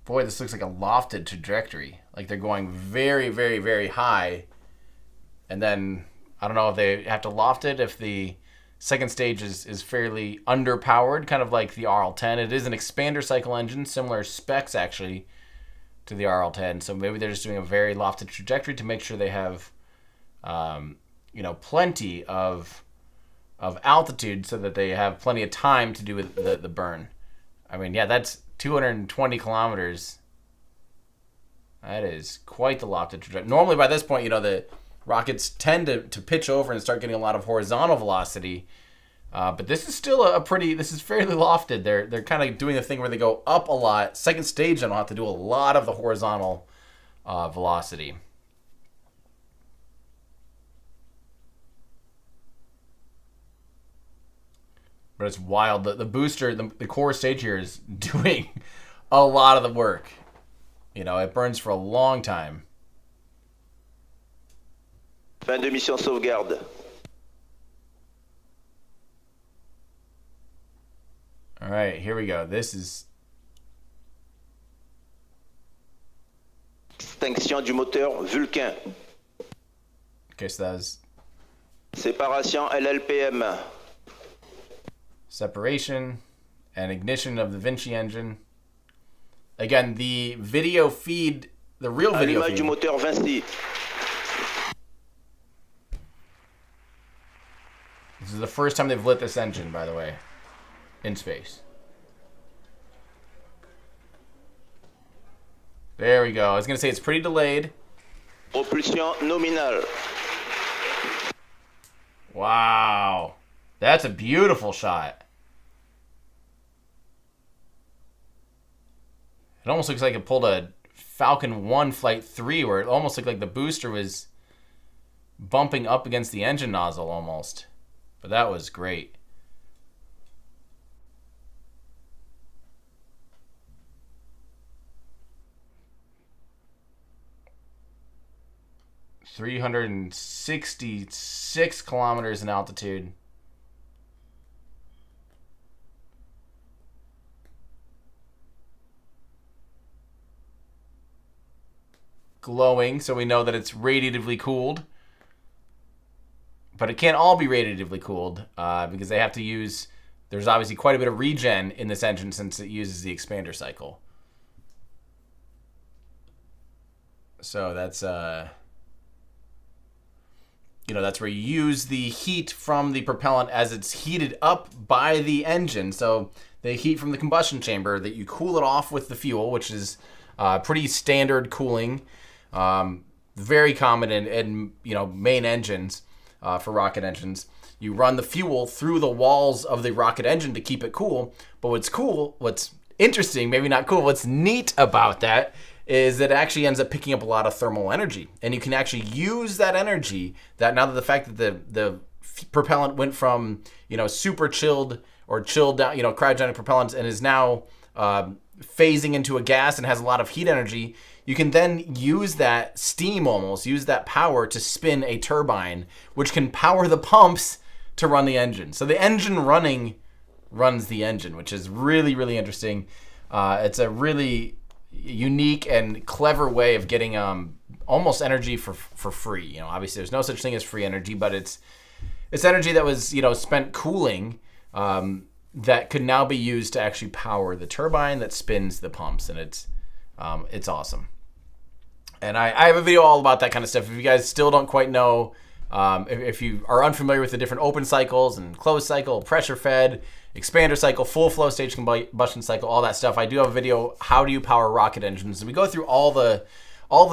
Boy, this looks like a lofted trajectory. Like they're going very, very, very high. And then, I don't know if they have to loft it, if the second stage is fairly underpowered, kind of like the RL-10. It is an expander cycle engine, similar specs actually to the RL-10. So maybe they're just doing a very lofted trajectory to make sure they have... plenty of altitude so that they have plenty of time to do the burn. I mean, yeah, that's 220 kilometers. That is quite the lofted trajectory. Normally by this point, the rockets tend to pitch over and start getting a lot of horizontal velocity. But this is still this is fairly lofted. They're kind of doing the thing where they go up a lot. Second stage, they don't have to do a lot of the horizontal velocity. But it's wild. The booster, the core stage here is doing a lot of the work. It burns for a long time. Fin de mission sauvegarde. All right, here we go. This is... Extinction du moteur Vulcain. Okay, so that was... Séparation LLPM. Separation and ignition of the Vinci engine. Again, the video feed, the real video Allumage feed. du moteur Vinci. This is the first time they've lit this engine, by the way, in space. There we go. I was going to say it's pretty delayed. Propulsion nominale. Wow. That's a beautiful shot. It almost looks like it pulled a Falcon 1 Flight 3, where it almost looked like the booster was bumping up against the engine nozzle almost. But that was great. ...366 kilometers in altitude. Glowing, so we know that it's radiatively cooled. But it can't all be radiatively cooled because they have to use... There's obviously quite a bit of regen in this engine since it uses the expander cycle. So that's... that's where you use the heat from the propellant as it's heated up by the engine. So the heat from the combustion chamber that you cool it off with the fuel, which is pretty standard cooling. Very common in main engines. For rocket engines, you run the fuel through the walls of the rocket engine to keep it cool. But what's interesting, maybe not cool, what's neat about that is that it actually ends up picking up a lot of thermal energy. And you can actually use that energy, that now that the fact that the propellant went from, super chilled or chilled down, cryogenic propellant, and is now phasing into a gas and has a lot of heat energy, you can then use that steam use that power to spin a turbine, which can power the pumps to run the engine. So the engine running runs the engine, which is really, really interesting. It's a really unique and clever way of getting almost energy for free. Obviously there's no such thing as free energy, but it's energy that was, spent cooling that could now be used to actually power the turbine that spins the pumps, and it's awesome. And I have a video all about that kind of stuff. If you guys still don't quite know, if you are unfamiliar with the different open cycles and closed cycle, pressure fed, expander cycle, full flow stage combustion cycle, all that stuff, I do have a video, how do you power rocket engines? And we go through all the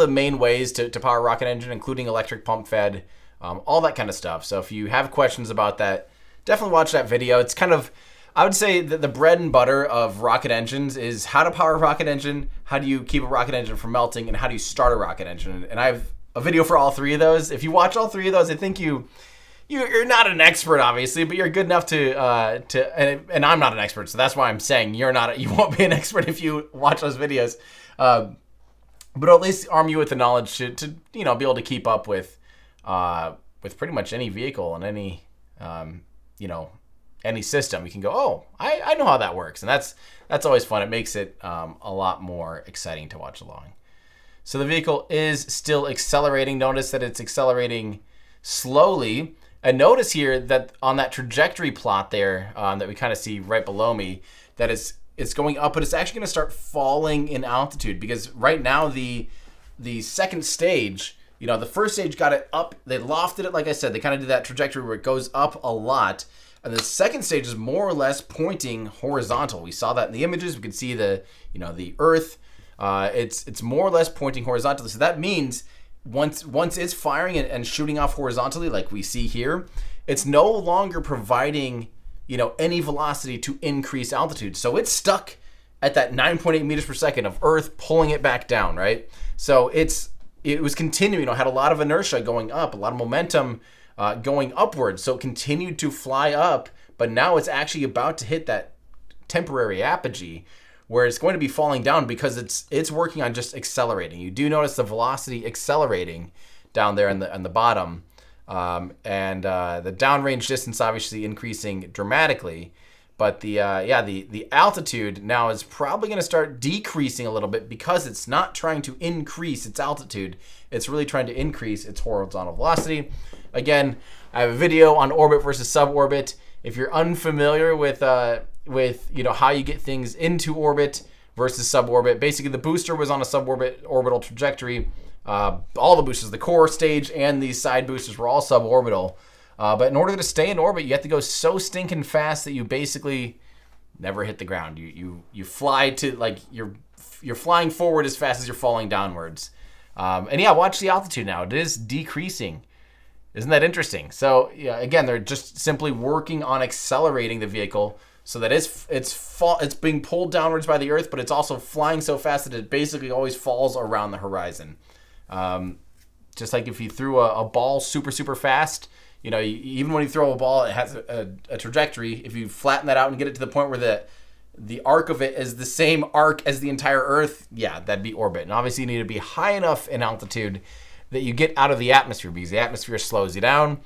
main ways to power a rocket engine, including electric pump fed, all that kind of stuff. So if you have questions about that, definitely watch that video. It's kind of, I would say that the bread and butter of rocket engines is how to power a rocket engine, how do you keep a rocket engine from melting, and how do you start a rocket engine. And I have a video for all three of those. If you watch all three of those, I think you're not an expert, obviously, but you're good enough to and I'm not an expert, so that's why I'm saying you won't be an expert if you watch those videos. But at least arm you with the knowledge to be able to keep up with pretty much any vehicle and any any system. You can go, oh, I know how that works, and that's always fun. It makes it a lot more exciting to watch along. So the vehicle is still accelerating. Notice that it's accelerating slowly. And notice here that on that trajectory plot there that we kind of see right below me, that it's going up, but it's actually going to start falling in altitude, because right now the second stage, the first stage got it up, they lofted it, like I said, they kind of did that trajectory where it goes up a lot. And the second stage is more or less pointing horizontal. We saw that in the images. We could see the Earth. It's more or less pointing horizontally. So that means once it's firing and shooting off horizontally, like we see here, it's no longer providing any velocity to increase altitude. So it's stuck at that 9.8 meters per second of Earth pulling it back down, right? So it was continuing. Had a lot of inertia going up, a lot of momentum going upwards, so it continued to fly up, but now it's actually about to hit that temporary apogee where it's going to be falling down because it's working on just accelerating. You do notice the velocity accelerating down there on the bottom, and the downrange distance obviously increasing dramatically, but the altitude now is probably going to start decreasing a little bit because it's not trying to increase its altitude. It's really trying to increase its horizontal velocity. Again, I have a video on orbit versus suborbit. If you're unfamiliar with how you get things into orbit versus suborbit. Basically, the booster was on a suborbital trajectory. All the boosters, the core stage and these side boosters, were all suborbital. But in order to stay in orbit, you have to go so stinking fast that you basically never hit the ground. You fly to, like, you're flying forward as fast as you're falling downwards. And yeah, watch the altitude now. It is decreasing. Isn't that interesting? So yeah, again, they're just simply working on accelerating the vehicle so that it's being pulled downwards by the Earth, but it's also flying so fast that it basically always falls around the horizon. Just like if you threw a ball super fast, you know, even when you throw a ball, it has a trajectory. If you flatten that out and get it to the point where the arc of it is the same arc as the entire Earth, yeah, that'd be orbit. And obviously you need to be high enough in altitude that you get out of the atmosphere, because the atmosphere slows you down.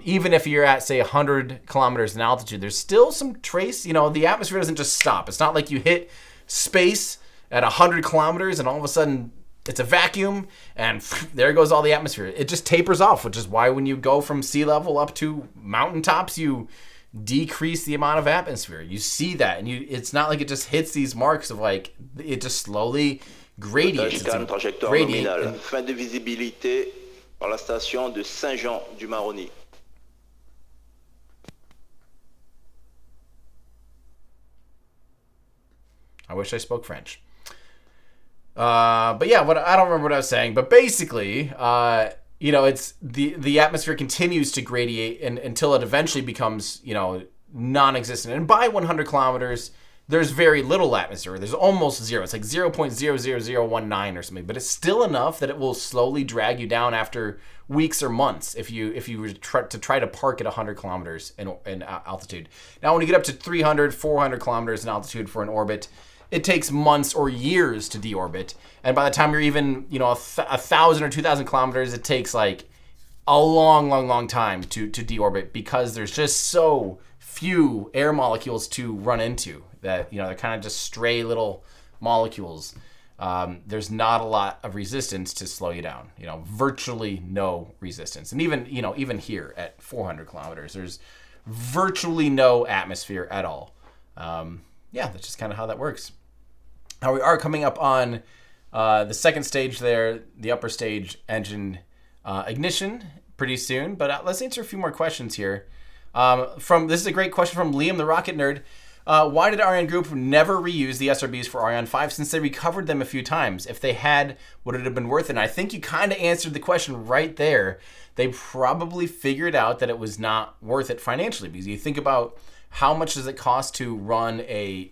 Even if you're at, say, 100 kilometers in altitude, there's still some trace, you know, the atmosphere doesn't just stop. It's not like you hit space at 100 kilometers and all of a sudden it's a vacuum and there goes all the atmosphere. It just tapers off, which is why when you go from sea level up to mountaintops, you decrease the amount of atmosphere. You see that, and it's not like it just hits these marks of, like, it just slowly gradients. It's a gradient. Fin de visibilité par la station de Saint-Jean-du-Maroni. I wish I spoke French. But yeah, I don't remember what I was saying. But basically, you know, it's the atmosphere continues to gradiate until it eventually becomes, you know, non-existent. And by 100 kilometers, there's very little atmosphere. There's almost zero. It's like 0.00019 or something. But it's still enough that it will slowly drag you down after weeks or months if you were to try to park at 100 kilometers in altitude. Now, when you get up to 300, 400 kilometers in altitude for an orbit, it takes months or years to deorbit. And by the time you're even, you know, 1,000 or 2,000 kilometers, it takes like a long time to deorbit, because there's just so few air molecules to run into that, you know, they're kind of just stray little molecules. There's not a lot of resistance to slow you down, you know, virtually no resistance. And even, you know, even here at 400 kilometers, there's virtually no atmosphere at all. Yeah, that's just kind of how that works. Now we are coming up on the second stage there, the upper stage engine ignition pretty soon. But let's answer a few more questions here. This is a great question from Liam, the Rocket Nerd. Why did Ariane Group never reuse the SRBs for Ariane 5 since they recovered them a few times? If they had, would it have been worth it? And I think you kind of answered the question right there. They probably figured out that it was not worth it financially, because you think about how much does it cost to run a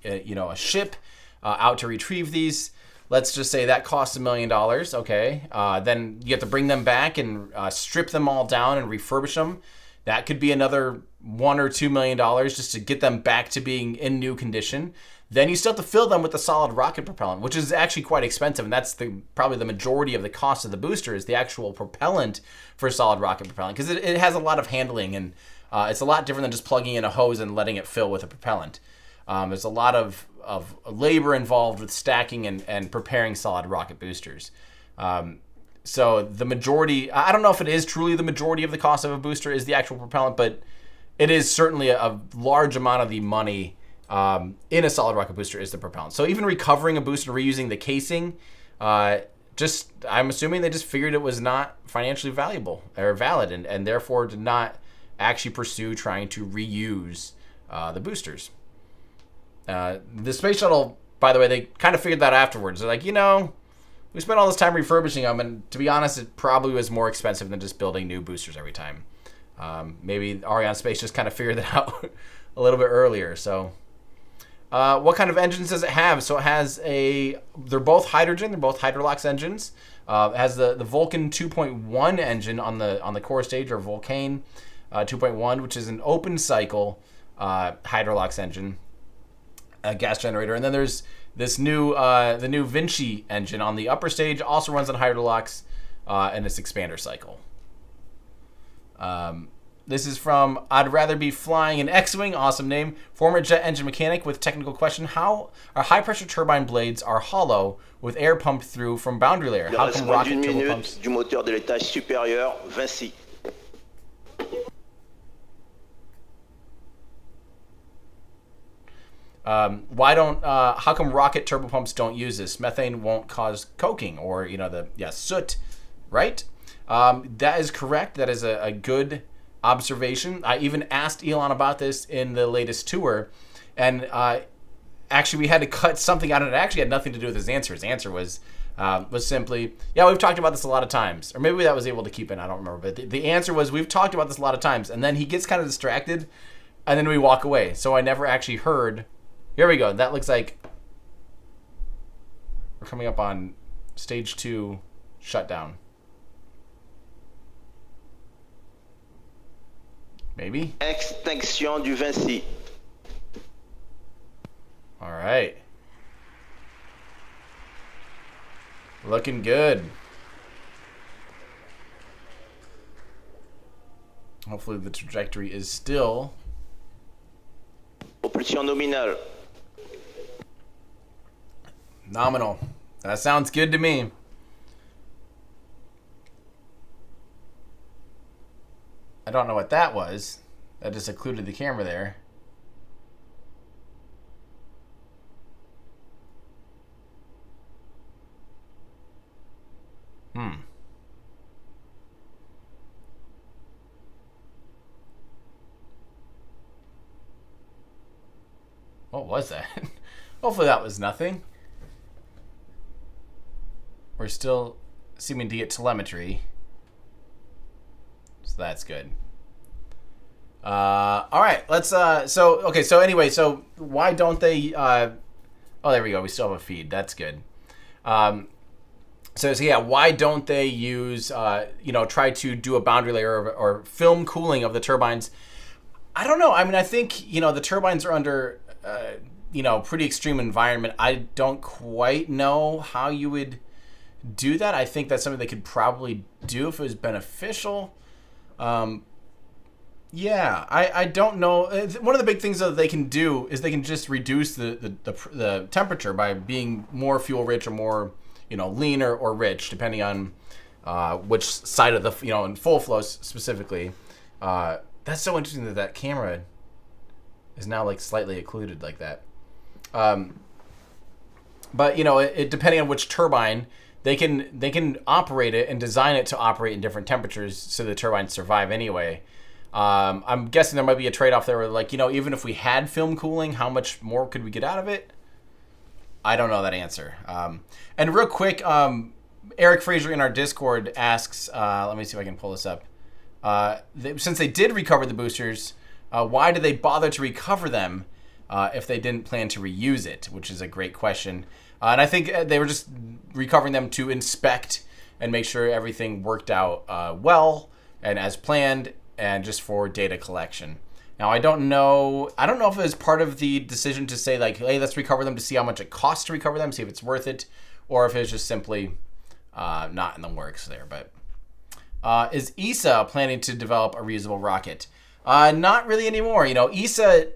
ship out to retrieve these. Let's just say that costs $1 million. Okay, then you have to bring them back and strip them all down and refurbish them. That could be another $1 or $2 million just to get them back to being in new condition. Then you still have to fill them with the solid rocket propellant, which is actually quite expensive, and that's probably the majority of the cost of the booster is the actual propellant for solid rocket propellant, because it has a lot of handling, and it's a lot different than just plugging in a hose and letting it fill with a propellant. There's a lot of labor involved with stacking and preparing solid rocket boosters. So the majority, I don't know if it is truly the majority of the cost of a booster is the actual propellant, but it is certainly a large amount of the money in a solid rocket booster is the propellant. So even recovering a booster, reusing the casing, I'm assuming they just figured it was not financially valuable or valid, and therefore did not actually pursue trying to reuse the boosters. The space shuttle, by the way, they kind of figured that afterwards. They're like, we spent all this time refurbishing them, and to be honest, it probably was more expensive than just building new boosters every time. Maybe Arianespace just kind of figured that out a little bit earlier. So, what kind of engines does it have? So it has they're both hydrogen, they're both Hydrolox engines. It has the Vulcan 2.1 engine on the core stage, or Vulcane 2.1, which is an open cycle Hydrolox engine, a gas generator. And then there's this the new Vinci engine on the upper stage, also runs on Hydrolox, and it's expander cycle. This is from I'd Rather Be Flying an X-Wing, awesome name. Former jet engine mechanic with technical question. How our high-pressure turbine blades are hollow with air pumped through from boundary layer? How come rocket turbopumps... du moteur de l'étage supérieur, Vinci. How come rocket turbopumps don't use this? Methane won't cause coking, or soot, right? That is correct. That is a good observation. I even asked Elon about this in the latest tour, and actually we had to cut something out, and it actually had nothing to do with his answer. His answer was simply, yeah, we've talked about this a lot of times, or maybe that was able to keep in. I don't remember, but the answer was, we've talked about this a lot of times, and then he gets kind of distracted, and then we walk away. So I never actually heard. Here we go. That looks like we're coming up on stage 2 shutdown. Maybe? Extinction du Vinci. All right. Looking good. Hopefully the trajectory is still Propulsion nominale. nominal. That sounds good to me. I don't know what that was. That just occluded the camera there. What was that? Hopefully that was nothing. We're still seeming to get telemetry. So that's good. All right, let's so anyway, so why don't they oh, there we go. We still have a feed. That's good. So yeah, why don't they use try to do a boundary layer or film cooling of the turbines? I don't know. I mean, I think the turbines are under pretty extreme environment. I don't quite know how you would do that. I think that's something they could probably do if it was beneficial. Yeah, I don't know. One of the big things that they can do is they can just reduce the temperature by being more fuel rich or more leaner or rich, depending on which side of the in full flow specifically. That's so interesting that camera is now like slightly occluded like that. But it depending on which turbine, they can operate it and design it to operate in different temperatures so the turbines survive anyway. I'm guessing there might be a trade-off there where even if we had film cooling, how much more could we get out of it? I don't know that answer. And real quick, Eric Fraser in our Discord asks, let me see if I can pull this up. Since they did recover the boosters, why did they bother to recover them if they didn't plan to reuse it? Which is a great question. And I think they were just recovering them to inspect and make sure everything worked out well and as planned, and just for data collection. Now, I don't know if it was part of the decision to say hey, let's recover them to see how much it costs to recover them, see if it's worth it, or if it's just simply not in the works there. But is ESA planning to develop a reusable rocket? Not really anymore. ESA's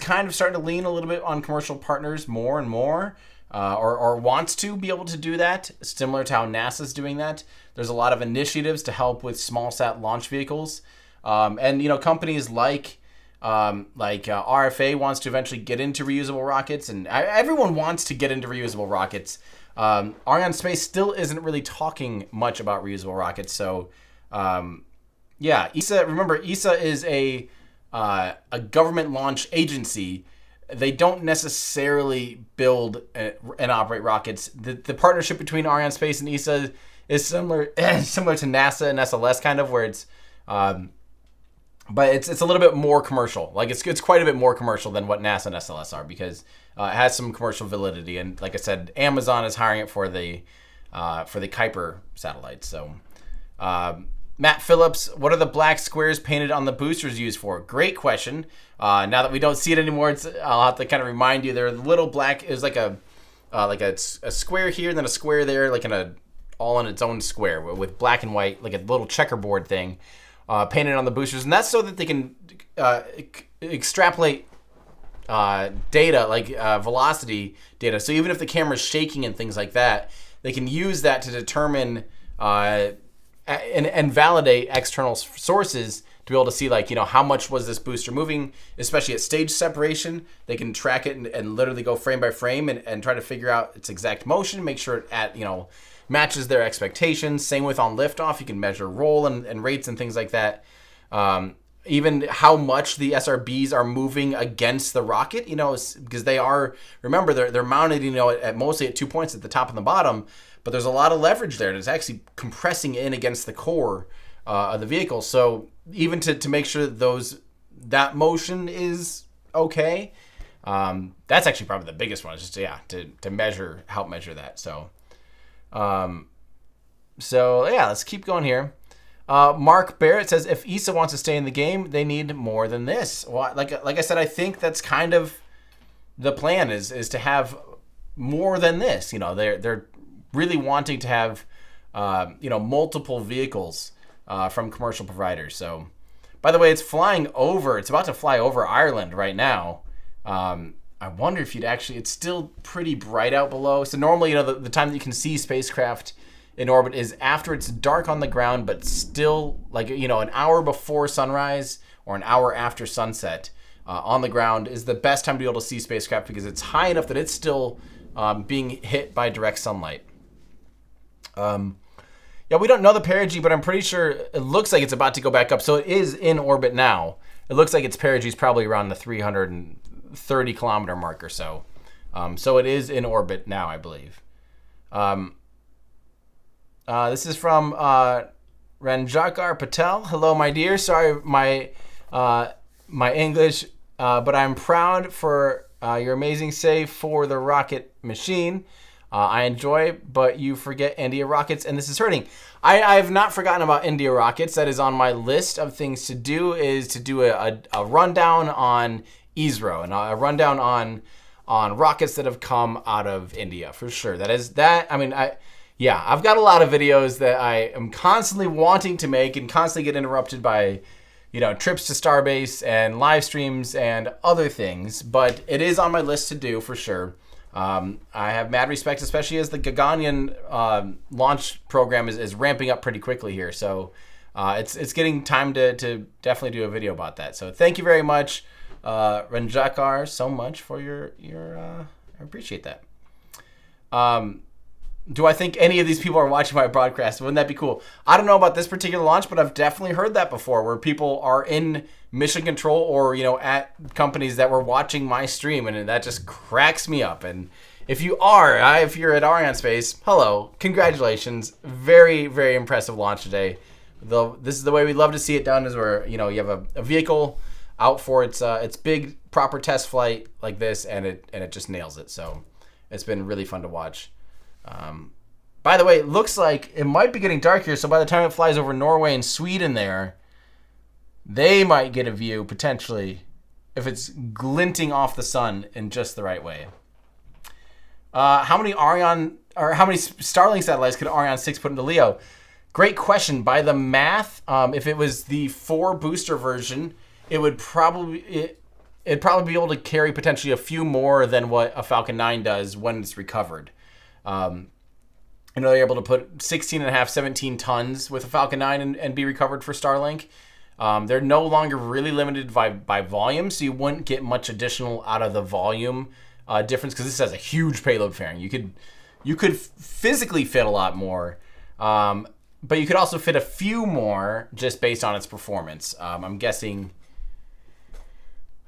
kind of starting to lean a little bit on commercial partners more and more, or wants to be able to do that, similar to how NASA's doing that. There's a lot of initiatives to help with small sat launch vehicles. And companies like RFA wants to eventually get into reusable rockets, and everyone wants to get into reusable rockets. Arianespace still isn't really talking much about reusable rockets. So, yeah, ESA. Remember, ESA is a government launch agency. They don't necessarily build and operate rockets. The partnership between Arianespace and ESA is similar to NASA and SLS, kind of, where it's. But it's a little bit more commercial. Like it's quite a bit more commercial than what NASA and SLS are, because it has some commercial validity. And like I said, Amazon is hiring it for the Kuiper satellites. So, Matt Phillips, what are the black squares painted on the boosters used for? Great question. Now that we don't see it anymore, I'll have to kind of remind you. They're little black. It was like a square here, and then a square there, like all in its own square with black and white, like a little checkerboard thing. Painted on the boosters, and that's so that they can extrapolate data, like velocity data. So even if the camera's shaking and things like that, they can use that to determine and validate external sources to be able to see, like, how much was this booster moving, especially at stage separation. They can track it and literally go frame by frame and try to figure out its exact motion, make sure it matches their expectations. Same with on liftoff, you can measure roll and rates and things like that. Even how much the SRBs are moving against the rocket, because they are, remember, they're mounted, at mostly at 2 points at the top and the bottom, but there's a lot of leverage there. It's actually compressing in against the core of the vehicle. So even to make sure that motion is okay, that's actually probably the biggest one. Is just to help measure that. So let's keep going here. Mark Barrett says, if ESA wants to stay in the game, they need more than this. Well, like I said, I think that's kind of the plan is to have more than this. They're really wanting to have multiple vehicles from commercial providers. So, by the way, it's about to fly over Ireland right now. I wonder if it's still pretty bright out below. So normally, the time that you can see spacecraft in orbit is after it's dark on the ground, but still an hour before sunrise or an hour after sunset on the ground is the best time to be able to see spacecraft, because it's high enough that it's still being hit by direct sunlight. We don't know the perigee, but I'm pretty sure it looks like it's about to go back up. So it is in orbit now. It looks like its perigee is probably around the 330 kilometer mark or so. So it is in orbit now, I believe. This is from Ranjakar Patel. Hello, my dear. Sorry, my English, but I'm proud for your amazing save for the rocket machine. I enjoy, but you forget India rockets, and this is hurting. I have not forgotten about India rockets. That is on my list of things to do, is to do a rundown on ISRO and a rundown on rockets that have come out of India, for sure. I've got a lot of videos that I am constantly wanting to make and constantly get interrupted by, trips to Starbase and live streams and other things, but it is on my list to do for sure. I have mad respect, especially as the Gaganyaan launch program is ramping up pretty quickly here. So it's getting time to definitely do a video about that. So thank you very much, Ranjakar, so much for your I appreciate that. Do I think any of these people are watching my broadcast? Wouldn't that be cool? I don't know about this particular launch, but I've definitely heard that before, where people are in mission control or, at companies that were watching my stream, and that just cracks me up. And if you're at Arianespace, hello, congratulations. Very, very impressive launch today. This is the way we love to see it done, is where, you have a vehicle out for its big proper test flight like this, and it just nails it. So it's been really fun to watch. By the way, it looks like it might be getting dark here, so by the time it flies over Norway and Sweden there, they might get a view, potentially, if it's glinting off the sun in just the right way. How many Starlink satellites could Ariane 6 put into LEO? Great question. By the math, if it was the 4 booster version, it'd probably be able to carry potentially a few more than what a Falcon 9 does when it's recovered. They're able to put 16.5, 17 tons with a Falcon 9 and be recovered for Starlink. They're no longer really limited by volume, so you wouldn't get much additional out of the volume difference, because this has a huge payload fairing. You could physically fit a lot more, but you could also fit a few more just based on its performance. I'm guessing...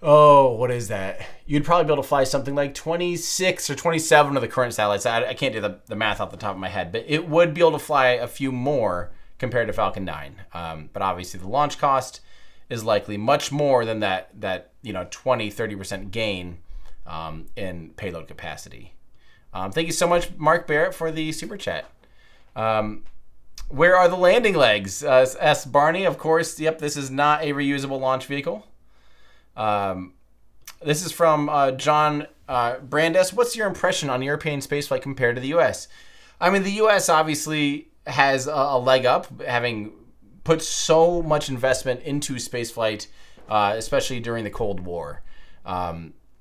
what is that? You'd probably be able to fly something like 26 or 27 of the current satellites. I can't do the math off the top of my head, but it would be able to fly a few more compared to Falcon 9. But obviously the launch cost is likely much more than that 20-30% gain in payload capacity. Thank you so much, Mark Barrett, for the super chat. Where are the landing legs? S. Barney, of course. Yep, this is not a reusable launch vehicle. This is from John Brandes. What's your impression on European spaceflight compared to the U.S.? I mean, the U.S. obviously has a leg up, having put so much investment into spaceflight, especially during the Cold War.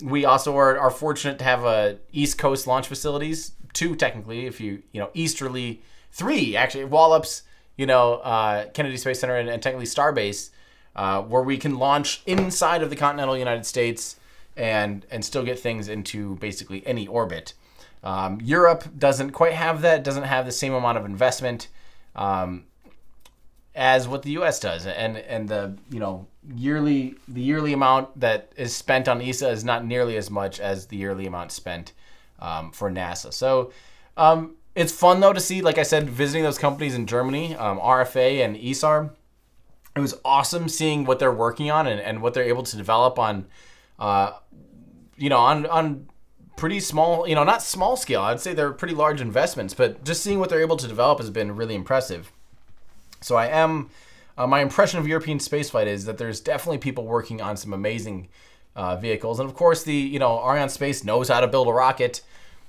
We also are fortunate to have East Coast launch facilities, 2 technically, if you easterly, 3 actually. Wallops Kennedy Space Center and technically Starbase, where we can launch inside of the continental United States and still get things into basically any orbit. Europe doesn't quite have that, doesn't have the same amount of investment as what the U.S. does, and the yearly amount that is spent on ESA is not nearly as much as the yearly amount spent for NASA. So it's fun though to see, like I said, visiting those companies in Germany, RFA and ESAR. It was awesome seeing what they're working on and what they're able to develop on, on pretty small, not small scale. I'd say they're pretty large investments, but just seeing what they're able to develop has been really impressive. So my impression of European spaceflight is that there's definitely people working on some amazing vehicles. And of course, the Arianespace knows how to build a rocket.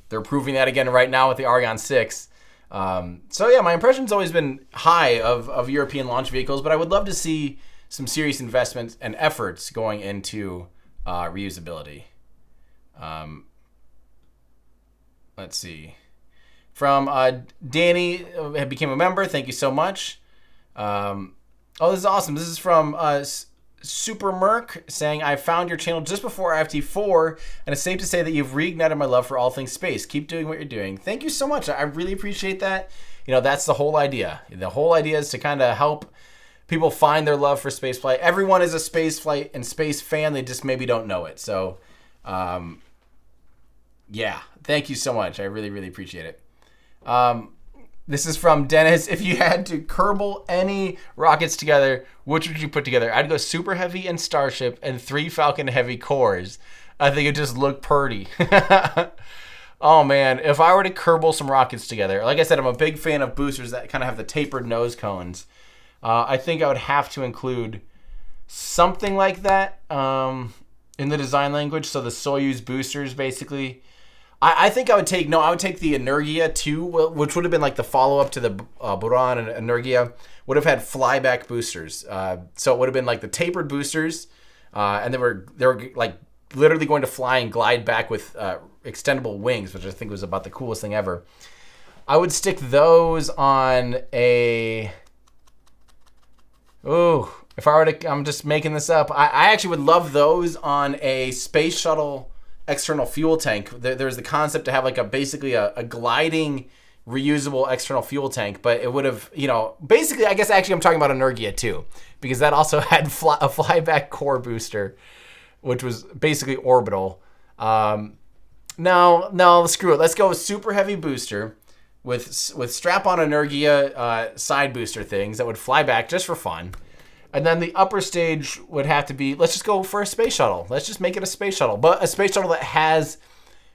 They're proving that again right now with the Ariane 6. My impression's always been high of European launch vehicles, but I would love to see some serious investments and efforts going into reusability. Let's see. From Danny, became a member. Thank you so much. This is awesome. This is from Super Merc saying, I found your channel just before IFT4, and it's safe to say that you've reignited my love for all things space. Keep doing what you're doing. Thank you so much. I really appreciate that. That's the whole idea. The whole idea is to kind of help people find their love for spaceflight. Everyone is a spaceflight and space fan. They just maybe don't know it. So, thank you so much. I really, really appreciate it. This is from Dennis. If you had to Kerbal any rockets together, which would you put together? I'd go Super Heavy and Starship and 3 Falcon Heavy cores. I think it just looked pretty. Oh man, if I were to Kerbal some rockets together, like I said, I'm a big fan of boosters that kind of have the tapered nose cones. I think I would have to include something like that in the design language. So the Soyuz boosters, basically. I think I would take the Energia 2, which would have been like the follow-up to the Buran and Energia, would have had flyback boosters. So it would have been like the tapered boosters, and they were like literally going to fly and glide back with extendable wings, which I think was about the coolest thing ever. I would stick those on a... if I were to... I'm just making this up. I actually would love those on a space shuttle external fuel tank. There's the concept to have like basically a gliding reusable external fuel tank, but it would have, basically, I guess actually I'm talking about Energia too, because that also had a flyback core booster, which was basically orbital. No, screw it. Let's go with Super Heavy booster with strap-on Energia side booster things that would fly back just for fun. And then the upper stage would have to be, let's just go for a space shuttle. Let's just make it a space shuttle. But a space shuttle that has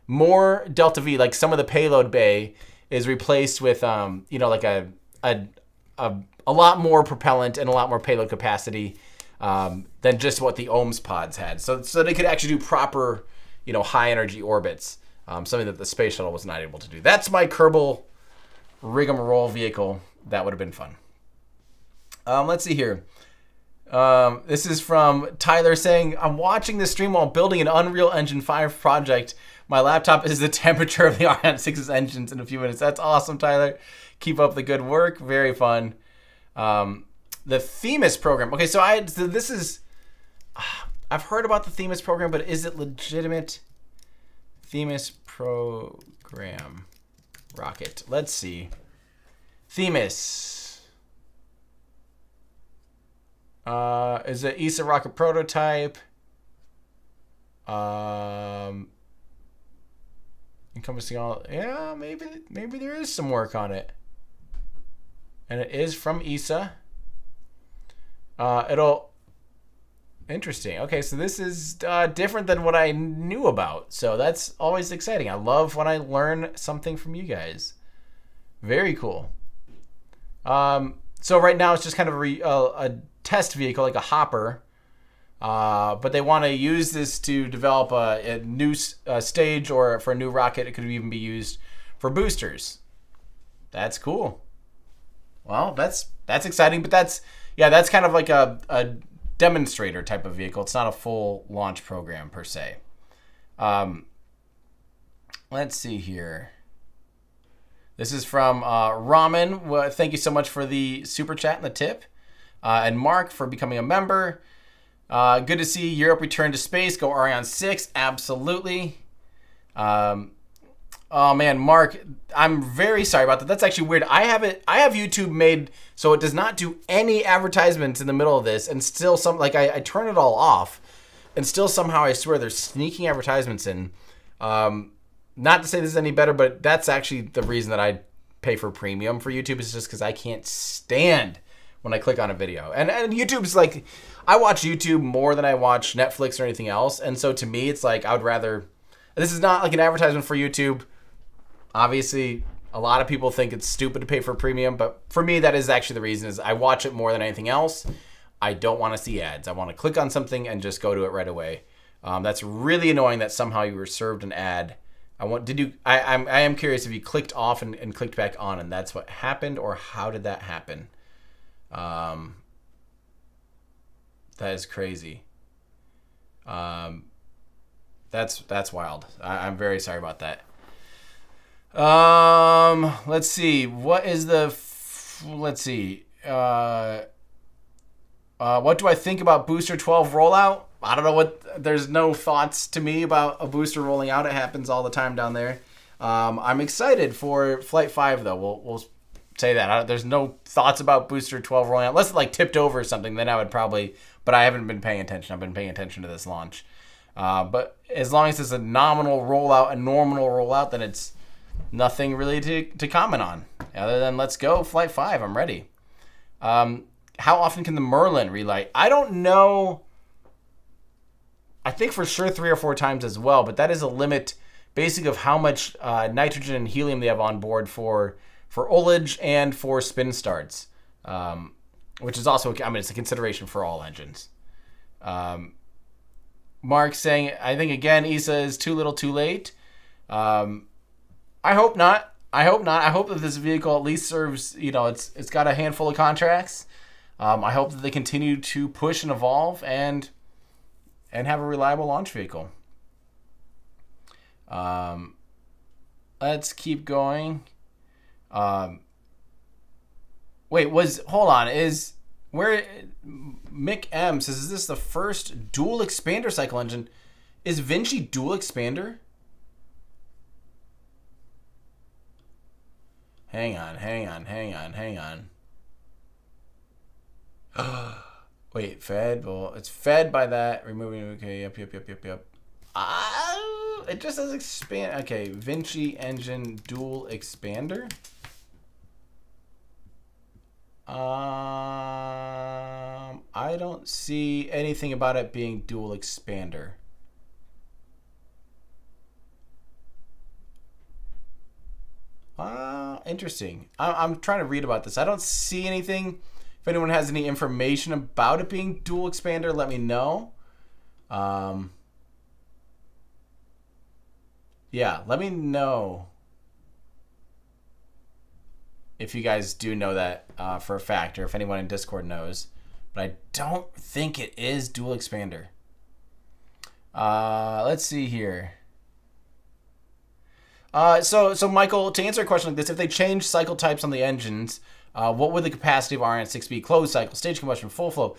more Delta V, like some of the payload bay is replaced with, like a lot more propellant and a lot more payload capacity than just what the OMS pods had. So they could actually do proper, high energy orbits, something that the space shuttle was not able to do. That's my Kerbal rigmarole vehicle. That would have been fun. Let's see here. This is from Tyler saying, I'm watching this stream while building an Unreal Engine 5 project. My laptop is the temperature of the Ariane 6's engines in a few minutes. That's awesome, Tyler. Keep up the good work. Very fun. The Themis program. Okay, I've heard about the Themis program, but is it legitimate? Themis program rocket. Let's see. Themis. Is it ESA rocket prototype? Encompassing all, maybe there is some work on it. And it is from ESA. Interesting. Okay, so this is different than what I knew about. So that's always exciting. I love when I learn something from you guys. Very cool. So right now it's just kind of a test vehicle, like a hopper. But they want to use this to develop a new stage, or for a new rocket. It could even be used for boosters. That's cool. Well, that's exciting, but that's kind of like a demonstrator type of vehicle. It's not a full launch program per se. Let's see here. This is from Ramen. Well, thank you so much for the super chat and the tip. And Mark for becoming a member. Good to see Europe return to space. Go Ariane 6. Absolutely. Oh man, Mark, I'm very sorry about that. That's actually weird. I have YouTube made so it does not do any advertisements in the middle of this, and still I turn it all off, and still somehow I swear there's sneaking advertisements in. Not to say this is any better, but that's actually the reason that I pay for premium for YouTube, is just because I can't stand when I click on a video. And YouTube's like, I watch YouTube more than I watch Netflix or anything else, and so to me it's like I would rather. This is not like an advertisement for YouTube. Obviously, a lot of people think it's stupid to pay for premium, but for me, that is actually the reason. Is I watch it more than anything else. I don't want to see ads. I want to click on something and just go to it right away. That's really annoying that somehow you were served an ad. I am curious if you clicked off and clicked back on, and that's what happened, or how did that happen? That is crazy. That's wild. I'm very sorry about that. Let's see. What is the? Let's see. What do I think about Booster 12 rollout? I don't know what. There's no thoughts to me about a booster rolling out. It happens all the time down there. I'm excited for Flight 5 though. We'll say that. There's no thoughts about Booster 12 rolling out unless it like tipped over or something. Then I would probably. But I haven't been paying attention. I've been paying attention to this launch. But as long as it's a nominal rollout, a normal rollout, then it's nothing really to comment on other than let's go Flight 5. I'm ready. How often can the Merlin relight? I don't know. I think for sure 3 or 4 times as well, but that is a limit basically of how much nitrogen and helium they have on board for ullage and for spin starts, which is also, it's a consideration for all engines. Mark saying, I think again, ESA is too little too late. I hope not. I hope that this vehicle at least serves, it's got a handful of contracts. I hope that they continue to push and evolve and have a reliable launch vehicle. Let's keep going. Mick M says, is this the first dual expander cycle engine? Is Vinci dual expander? Hang on. Wait, fed? Well, it's fed by that. Removing, okay, yep. It just says expand. Okay, Vinci engine dual expander. I don't see anything about it being dual expander. Interesting. I'm trying to read about this. I don't see anything. If anyone has any information about it being dual expander, let me know. Yeah, let me know if you guys do know that for a fact, or if anyone in Discord knows. But I don't think it is dual expander. Let's see here. So Michael, to answer a question like this, if they change cycle types on the engines, what would the capacity of Ariane 6 be? Closed cycle, stage combustion, full flow?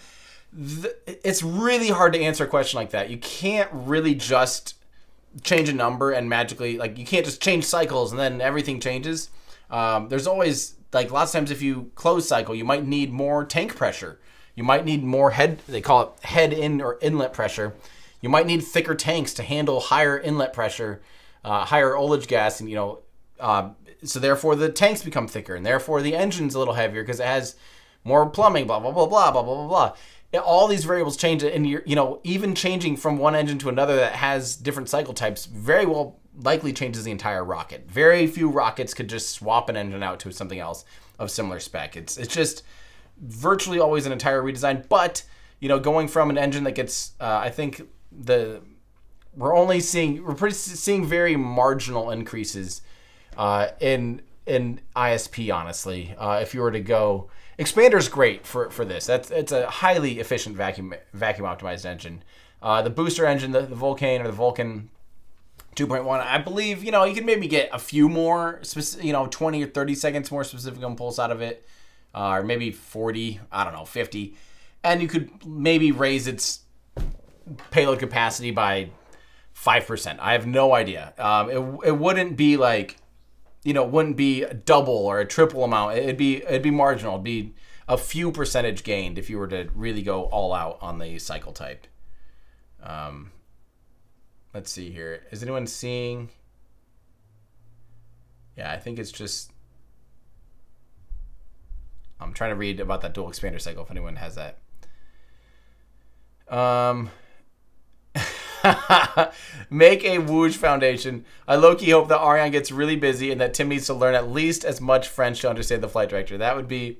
It's really hard to answer a question like that. You can't really just change a number and magically, you can't just change cycles and then everything changes. There's always, lots of times if you close cycle, you might need more tank pressure. You might need more they call it head in or inlet pressure. You might need thicker tanks to handle higher inlet pressure, higher ullage gas, and so therefore the tanks become thicker, and therefore the engine's a little heavier because it has more plumbing, blah, blah, blah, blah, blah, blah, blah, blah. All these variables change, and even changing from one engine to another that has different cycle types very well likely changes the entire rocket. Very few rockets could just swap an engine out to something else of similar spec. It's just virtually always an entire redesign, but going from an engine that gets, I think we're seeing very marginal increases in ISP, honestly. If you were to go, expander's great for this. It's a highly efficient vacuum optimized engine. The booster engine, the Vulcan 2.1. I believe, you can maybe get a few more, 20 or 30 seconds more specific impulse out of it, or maybe 40, I don't know, 50. And you could maybe raise its payload capacity by 5%. I have no idea. It wouldn't be like, it wouldn't be a double or a triple amount. It'd be marginal. It'd be a few percentage gained if you were to really go all out on the cycle type. Let's see here. Is anyone seeing? Yeah, I think it's just... I'm trying to read about that dual expander cycle if anyone has that. Make a Wooge Foundation. I low-key hope that Ariane gets really busy and that Tim needs to learn at least as much French to understand the flight director. That'd be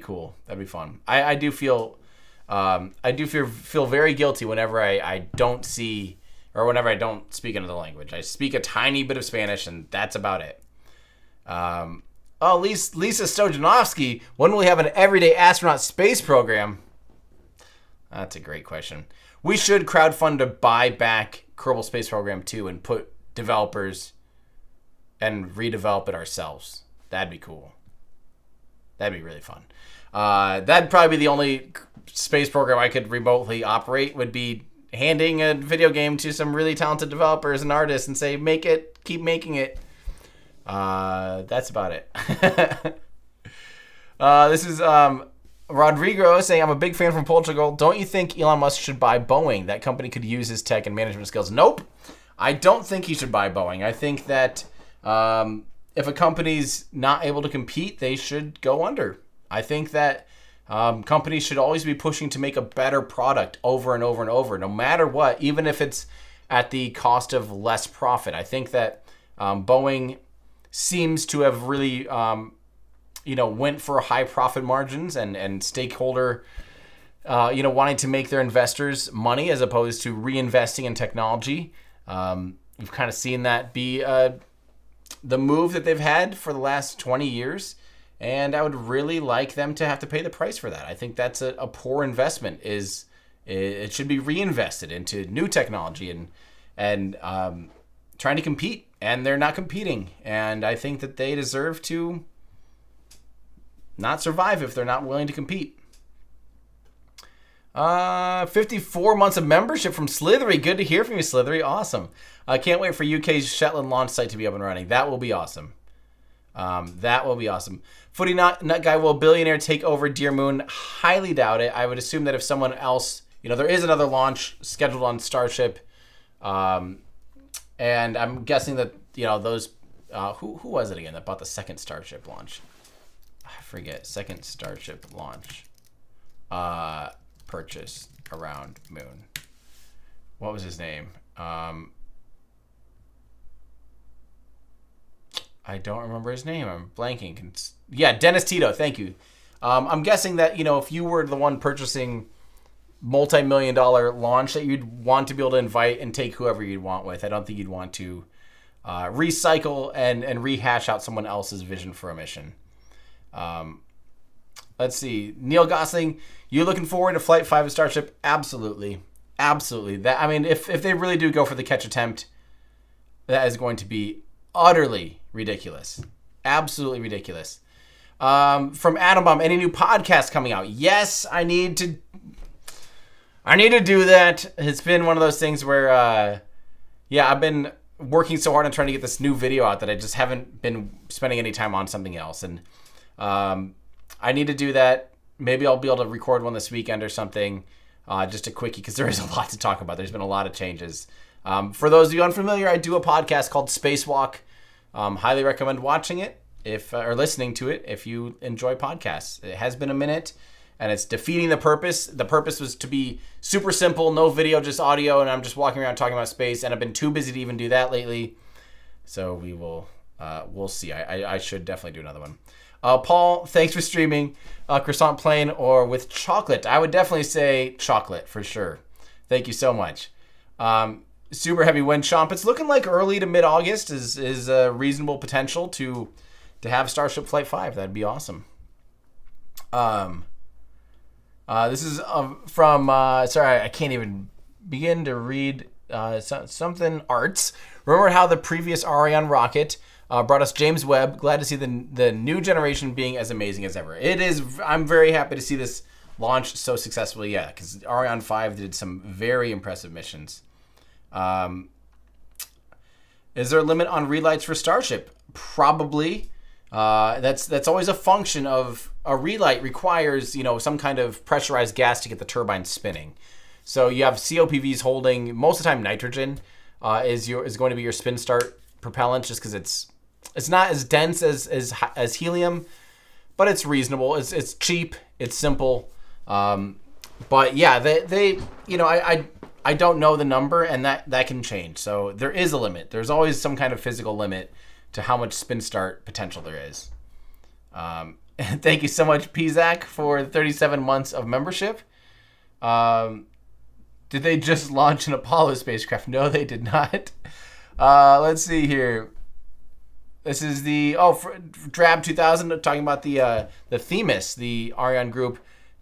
cool. That'd be fun. I do feel very guilty whenever I don't see, or whenever I don't speak another language. I speak a tiny bit of Spanish, and that's about it. Lisa Stojanovsky, when will we have an everyday astronaut space program? That's a great question. We should crowdfund to buy back Kerbal Space Program 2 and put developers and redevelop it ourselves. That'd be cool. That'd be really fun. That'd probably be the only space program I could remotely operate, would be handing a video game to some really talented developers and artists and say, make it, keep making it. That's about it. This is Rodrigo saying, I'm a big fan from Portugal. Don't you think Elon Musk should buy Boeing? That company could use his tech and management skills. Nope. I don't think he should buy Boeing. I think that if a company's not able to compete, they should go under. I think that companies should always be pushing to make a better product over and over and over, no matter what, even if it's at the cost of less profit. I think that Boeing seems to have really, went for high profit margins and stakeholder, wanting to make their investors money as opposed to reinvesting in technology. We've kind of seen that be the move that they've had for the last 20 years. And I would really like them to have to pay the price for that. I think that's a poor investment. It should be reinvested into new technology and trying to compete. And they're not competing. And I think that they deserve to not survive if they're not willing to compete. 54 months of membership from Slithery. Good to hear from you, Slithery. Awesome. I can't wait for UK's Shetland launch site to be up and running. That will be awesome. That will be awesome. Footy Nut Guy, will Billionaire take over Dear Moon? Highly doubt it. I would assume that if someone else, there is another launch scheduled on Starship. And I'm guessing that, those, who was it again that bought the second Starship launch? I forget. Second Starship launch. Purchase around Moon. What was his name? I don't remember his name. I'm blanking. Yeah, Dennis Tito. Thank you. I'm guessing that, if you were the one purchasing multi-million-dollar launch, that you'd want to be able to invite and take whoever you'd want with. I don't think you'd want to recycle and rehash out someone else's vision for a mission. Let's see. Neil Gosling, you looking forward to Flight 5 of Starship? Absolutely. Absolutely. If they really do go for the catch attempt, that is going to be utterly ridiculous. Absolutely ridiculous. From Adam Bomb, any new podcasts coming out? Yes, I need to do that. It's been one of those things where, I've been working so hard on trying to get this new video out that I just haven't been spending any time on something else. And I need to do that. Maybe I'll be able to record one this weekend or something, just a quickie, because there is a lot to talk about. There's been a lot of changes. For those of you unfamiliar, I do a podcast called Spacewalk. Highly recommend watching it or listening to it if you enjoy podcasts. It has been a minute, and it's defeating the purpose. The purpose was to be super simple, no video, just audio, and I'm just walking around talking about space, and I've been too busy to even do that lately. So we'll see. I should definitely do another one. Paul, thanks for streaming. Croissant plain or with chocolate? I would definitely say chocolate for sure. Thank you so much. Super heavy wind chomp. It's looking like early to mid-August is a reasonable potential to have Starship Flight 5. That'd be awesome. This is from sorry, I can't even begin to read something arts. Remember how the previous Ariane rocket brought us James Webb. Glad to see the new generation being as amazing as ever. It is. I'm very happy to see this launch so successfully. Yeah, because Ariane 5 did some very impressive missions. Is there a limit on relights for Starship? Probably. That's always a function of a relight requires some kind of pressurized gas to get the turbine spinning. So you have COPVs holding most of the time nitrogen is going to be your spin start propellant, just because it's not as dense as helium, but it's reasonable. It's cheap. It's simple. But yeah, they I don't know the number, and that can change. So there is a limit. There's always some kind of physical limit to how much spin start potential there is. Thank you so much, Pizak, for 37 months of membership. Did they just launch an Apollo spacecraft? No, they did not. Let's see here. This is the Drab 2000 talking about the Themis, the Ariane group,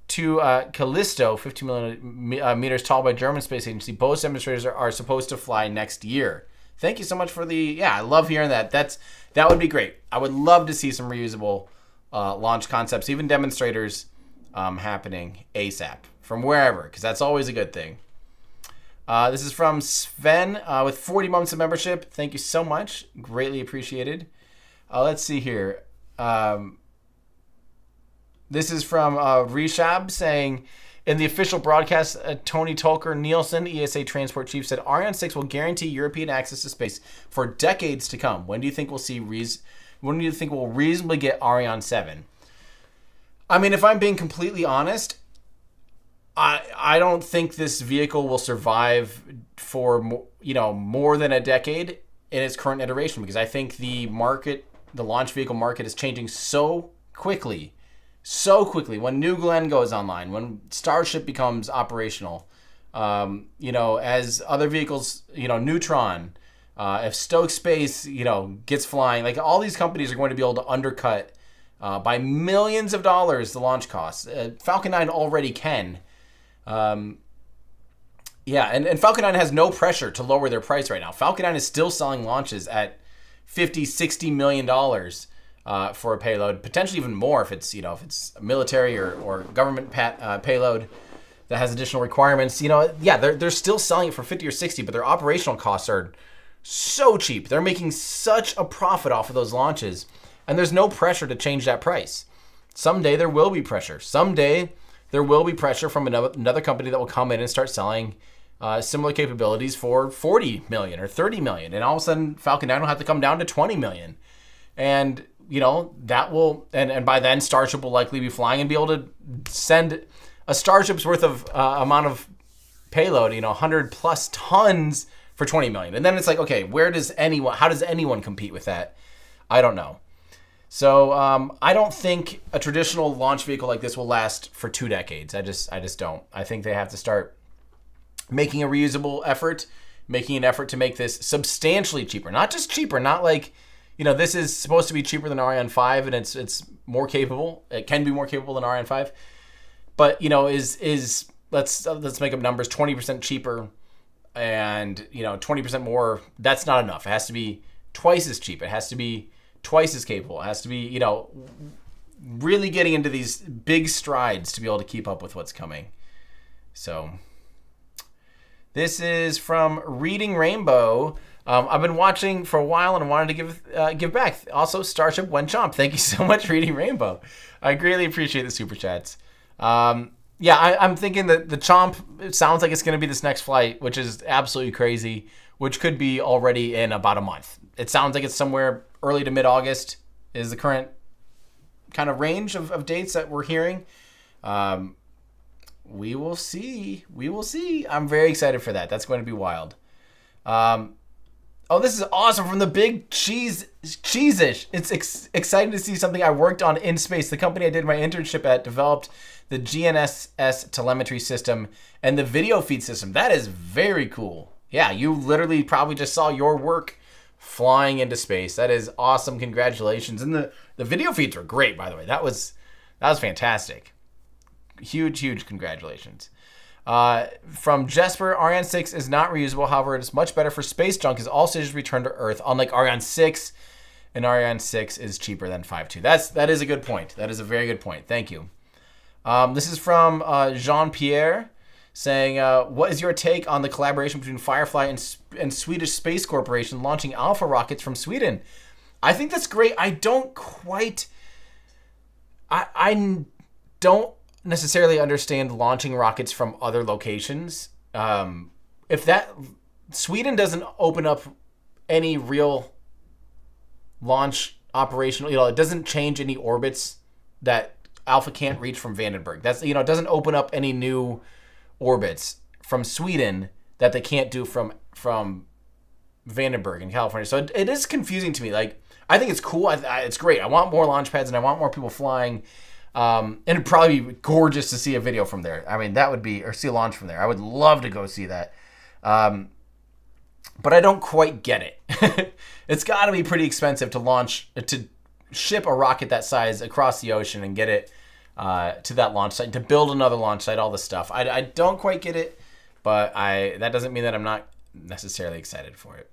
to Callisto, 15 million meters tall by German Space Agency. Both demonstrators are supposed to fly next year. Thank you so much for I love hearing that. That would be great. I would love to see some reusable launch concepts, even demonstrators happening ASAP from wherever, because that's always a good thing. This is from Sven with 40 months of membership. Thank you so much. Greatly appreciated. Let's see here. This is from Rishab saying, in the official broadcast, Tony Tolker Nielsen, ESA transport chief, said Ariane 6 will guarantee European access to space for decades to come. When do you think we'll reasonably get Ariane 7? I mean, if I'm being completely honest, I don't think this vehicle will survive for more than a decade in its current iteration, because I think the launch vehicle market is changing so quickly. When New Glenn goes online, when Starship becomes operational, as other vehicles, Neutron, if Stoke Space, gets flying, like all these companies are going to be able to undercut by millions of dollars the launch costs. Falcon 9 already can. And Falcon 9 has no pressure to lower their price right now. Falcon 9 is still selling launches at $50-60 million for a payload, potentially even more if it's military or government payload that has additional requirements. They're still selling it for 50 or 60, but their operational costs are so cheap. They're making such a profit off of those launches, and there's no pressure to change that price. Someday there will be pressure. Someday there will be pressure from another company that will come in and start selling similar capabilities for 40 million or 30 million, and all of a sudden Falcon 9 will have to come down to 20 million. And that will, and by then Starship will likely be flying and be able to send a Starship's worth of amount of payload, 100 plus tons for 20 million. And then it's like, okay, how does anyone compete with that? I don't know. So I don't think a traditional launch vehicle like this will last for 2 decades. I just don't. I think they have to start making a reusable effort, making an effort to make this substantially cheaper. Not just cheaper, not like, this is supposed to be cheaper than Ariane 5 and it's more capable. It can be more capable than Ariane 5. But, is let's make up numbers, 20% cheaper and, 20% more. That's not enough. It has to be twice as cheap. It has to be twice as capable. It has to be, really getting into these big strides to be able to keep up with what's coming. So this is from Reading Rainbow. I've been watching for a while and wanted to give back. Also, Starship went chomp. Thank you so much, Reading Rainbow. I greatly appreciate the super chats. I'm thinking that the chomp, it sounds like it's going to be this next flight, which is absolutely crazy, which could be already in about a month. It sounds like it's somewhere early to mid-August is the current kind of range of dates that we're hearing. We will see. I'm very excited for that. That's going to be wild. This is awesome from the Big Cheese-ish. It's exciting to see something I worked on in space. The company I did my internship at developed the GNSS telemetry system and the video feed system. That is very cool. Yeah, you literally probably just saw your work flying into space. That is awesome. Congratulations. And the video feeds were great, by the way. That was fantastic. Huge congratulations. From Jesper, Ariane 6 is not reusable. However, it is much better for space junk as all stages return to Earth, unlike Ariane 6, and Ariane 6 is cheaper than 5.2. That is a good point. That is a very good point. Thank you. This is from Jean-Pierre saying, what is your take on the collaboration between Firefly and Swedish Space Corporation launching Alpha rockets from Sweden? I think that's great. I don't necessarily understand launching rockets from other locations. If Sweden doesn't open up any real launch operational, it doesn't change any orbits that Alpha can't reach from Vandenberg. It doesn't open up any new orbits from Sweden that they can't do from Vandenberg in California. So it is confusing to me. Like, I think it's cool. It's great. I want more launch pads and I want more people flying. And it'd probably be gorgeous to see a video from there. I mean, that would be, or see a launch from there. I would love to go see that. But I don't quite get it. It's got to be pretty expensive to ship a rocket that size across the ocean and get it to that launch site, to build another launch site, all this stuff. I don't quite get it, but that doesn't mean that I'm not necessarily excited for it.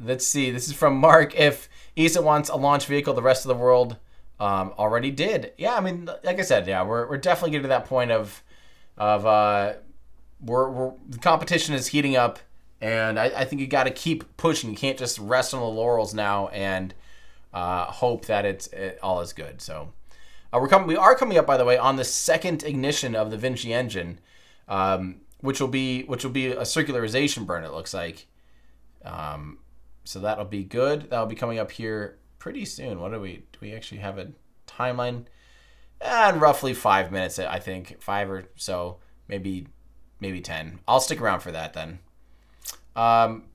Let's see. This is from Mark. If ESA wants a launch vehicle, the rest of the world already did. Yeah, I mean, like I said, yeah, we're definitely getting to that point of the competition is heating up, and I think you got to keep pushing. You can't just rest on the laurels now and hope that it all is good. So we are coming up, by the way, on the second ignition of the Vinci engine, which will be a circularization burn. It looks like. So that'll be good. That'll be coming up here pretty soon. Do we actually have a timeline? And roughly 5 minutes, I think. 5 or so, maybe 10. I'll stick around for that then.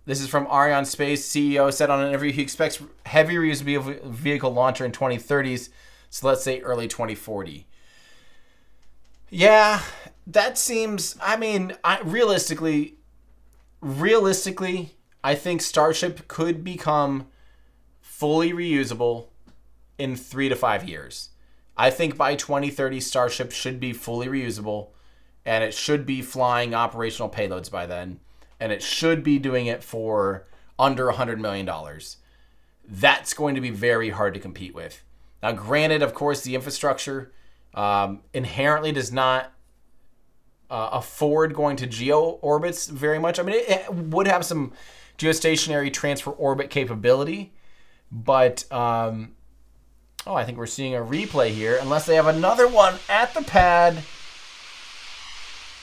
This is from Arianespace. CEO said on an interview he expects heavy reusable vehicle launcher in 2030s. So let's say early 2040. Yeah, that seems, I mean, realistically, I think Starship could become fully reusable in 3 to 5 years. I think by 2030, Starship should be fully reusable, and it should be flying operational payloads by then, and it should be doing it for under $100 million. That's going to be very hard to compete with. Now, granted, of course, the infrastructure inherently does not afford going to geo orbits very much. I mean, it would have some geostationary transfer orbit capability, but I think we're seeing a replay here, unless they have another one at the pad.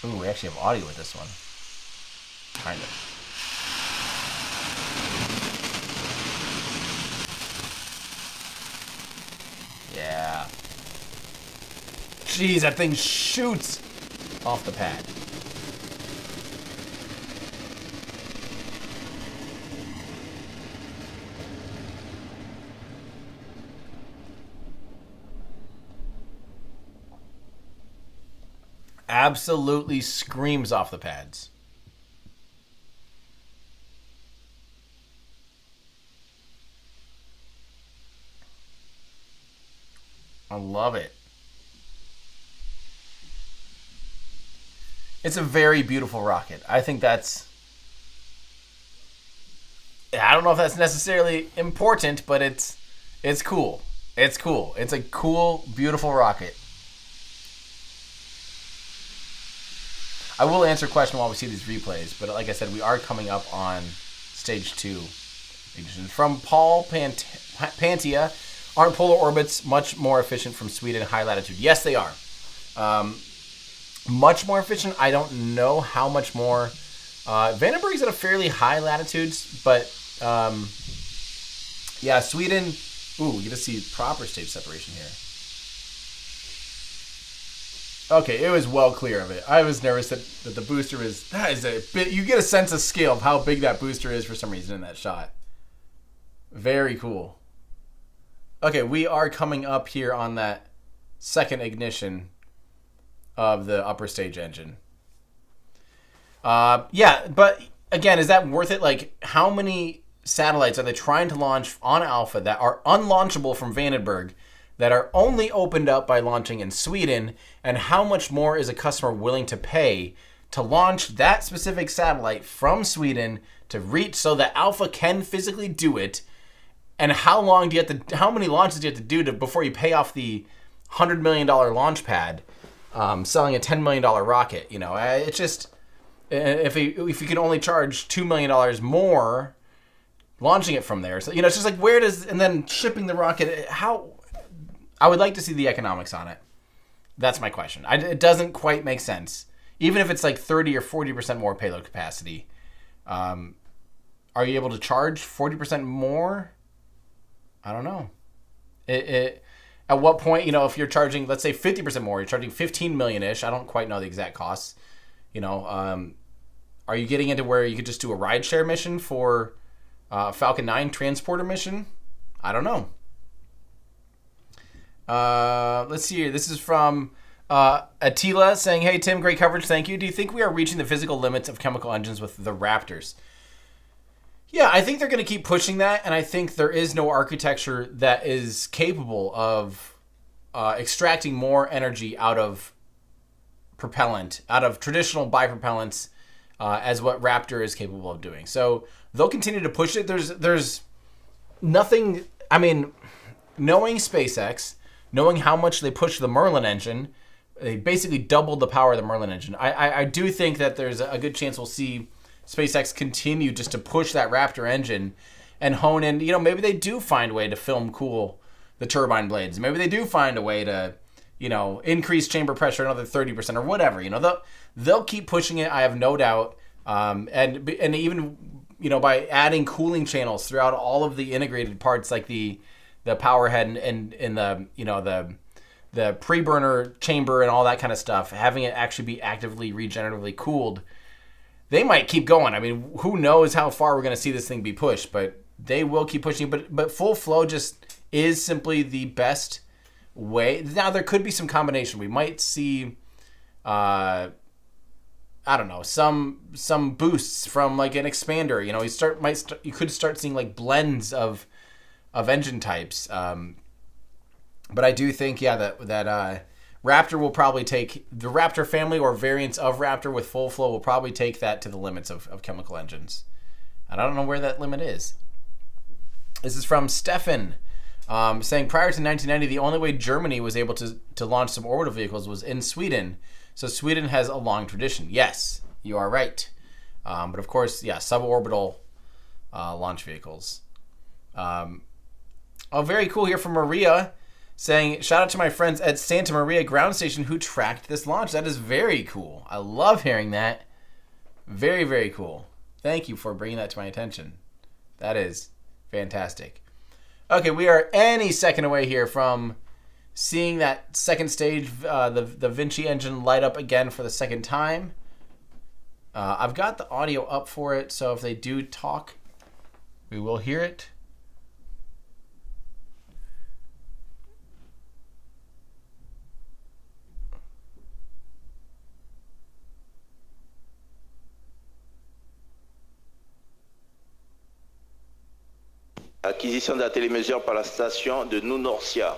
Ooh, we actually have audio with this one. Kind of. Yeah. Jeez, that thing shoots off the pad. Absolutely screams off the pads. I love it. It's a very beautiful rocket. I think that's... I don't know if that's necessarily important, but it's cool. It's cool. It's a cool, beautiful rocket. I will answer a question while we see these replays, but like I said, we are coming up on Stage 2. From Paul Pantia, aren't polar orbits much more efficient from Sweden high latitude? Yes, they are. Much more efficient. I don't know how much more. Vandenberg's at a fairly high latitudes, but yeah, Sweden. Ooh, we get to see proper stage separation here. Okay, it was well clear of it. I was nervous that the booster was... That is a bit... You get a sense of scale of how big that booster is for some reason in that shot. Very cool. Okay, we are coming up here on that second ignition of the upper stage engine. Yeah, but again, is that worth it? Like, how many satellites are they trying to launch on Alpha that are unlaunchable from Vandenberg that are only opened up by launching in Sweden, and how much more is a customer willing to pay to launch that specific satellite from Sweden to reach so that Alpha can physically do it, and how many launches do you have to do before you pay off the $100 million launch pad, selling a $10 million rocket? You know, it's just, if you can only charge $2 million more launching it from there. So, you know, it's just like, and then shipping the rocket, I would like to see the economics on it. That's my question. It doesn't quite make sense. Even if it's like 30 or 40% more payload capacity, are you able to charge 40% more? I don't know. At what point, you know, if you're charging, let's say 50% more, you're charging 15 million-ish. I don't quite know the exact costs. You know, are you getting into where you could just do a rideshare mission for Falcon 9 transporter mission? I don't know. Let's see here. This is from Attila saying, "Hey Tim, great coverage, thank you. Do you think we are reaching the physical limits of chemical engines with the Raptors?" Yeah, I think they're going to keep pushing that, and I think there is no architecture that is capable of extracting more energy out of propellant, out of traditional bipropellants, as what Raptor is capable of doing. So they'll continue to push it. There's nothing. I mean, knowing SpaceX, knowing how much they push the Merlin engine, they basically doubled the power of the Merlin engine. I do think that there's a good chance we'll see SpaceX continue just to push that Raptor engine and hone in. You know, maybe they do find a way to film cool the turbine blades. Maybe they do find a way to, you know, increase chamber pressure another 30% or whatever. You know, they'll keep pushing it. I have no doubt. And even, you know, by adding cooling channels throughout all of the integrated parts, like the power head and the, you know, the pre-burner chamber and all that kind of stuff, having it actually be actively regeneratively cooled, they might keep going. I mean, who knows how far we're going to see this thing be pushed, but they will keep pushing. But full flow just is simply the best way. Now, there could be some combination. We might see, I don't know, some boosts from like an expander. You know, you could start seeing like blends of engine types. But I do think, yeah, that Raptor will probably take the Raptor family or variants of Raptor with full flow will probably take that to the limits of chemical engines. And I don't know where that limit is. This is from Stefan, saying prior to 1990, the only way Germany was able to launch some orbital vehicles was in Sweden. So Sweden has a long tradition. Yes, you are right. But of course, yeah, suborbital launch vehicles. Very cool here from Maria, saying, shout out to my friends at Santa Maria Ground Station who tracked this launch. That is very cool. I love hearing that. Very, very cool. Thank you for bringing that to my attention. That is fantastic. Okay, we are any second away here from seeing that second stage, the Vinci engine light up again for the second time. I've got the audio up for it, so if they do talk, we will hear it. Acquisition de la télémesure par la station de Nounorcia.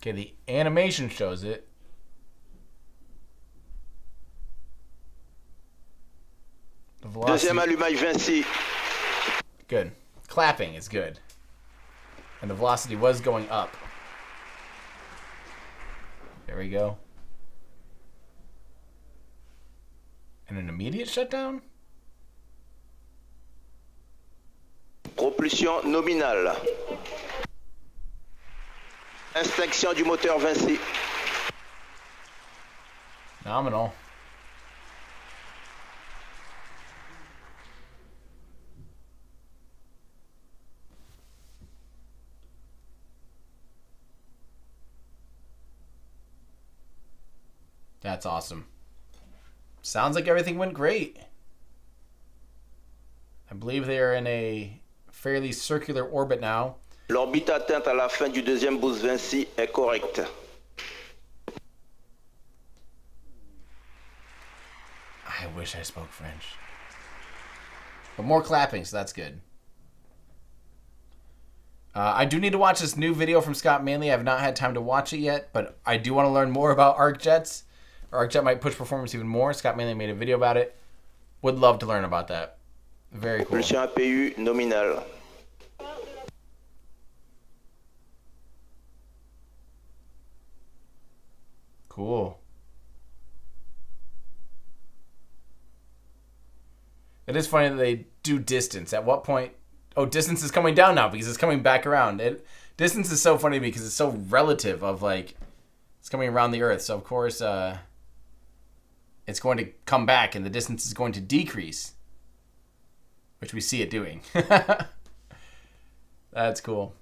Okay, the animation shows it. The velocity. Deuxième allumage Vinci. Good. Clapping is good. And the velocity was going up. There we go. And an immediate shutdown? Propulsion nominale. Inspection du moteur Vinci. Nominal. That's awesome. Sounds like everything went great. I believe they are in a fairly circular orbit now. L'orbite atteinte à la fin du deuxième boost Vinci est correcte. I wish I spoke French. But more clapping, so that's good. I do need to watch this new video from Scott Manley. I have not had time to watch it yet, but I do want to learn more about arc jets. Arc jet might push performance even more. Scott Manley made a video about it. Would love to learn about that. Very cool. Propulsion APU nominal. Cool. It is funny that they do distance. At what point? Oh, distance is coming down now because it's coming back around. Distance is so funny because it's so relative of like, it's coming around the Earth. So of course, it's going to come back and the distance is going to decrease, which we see it doing. That's cool.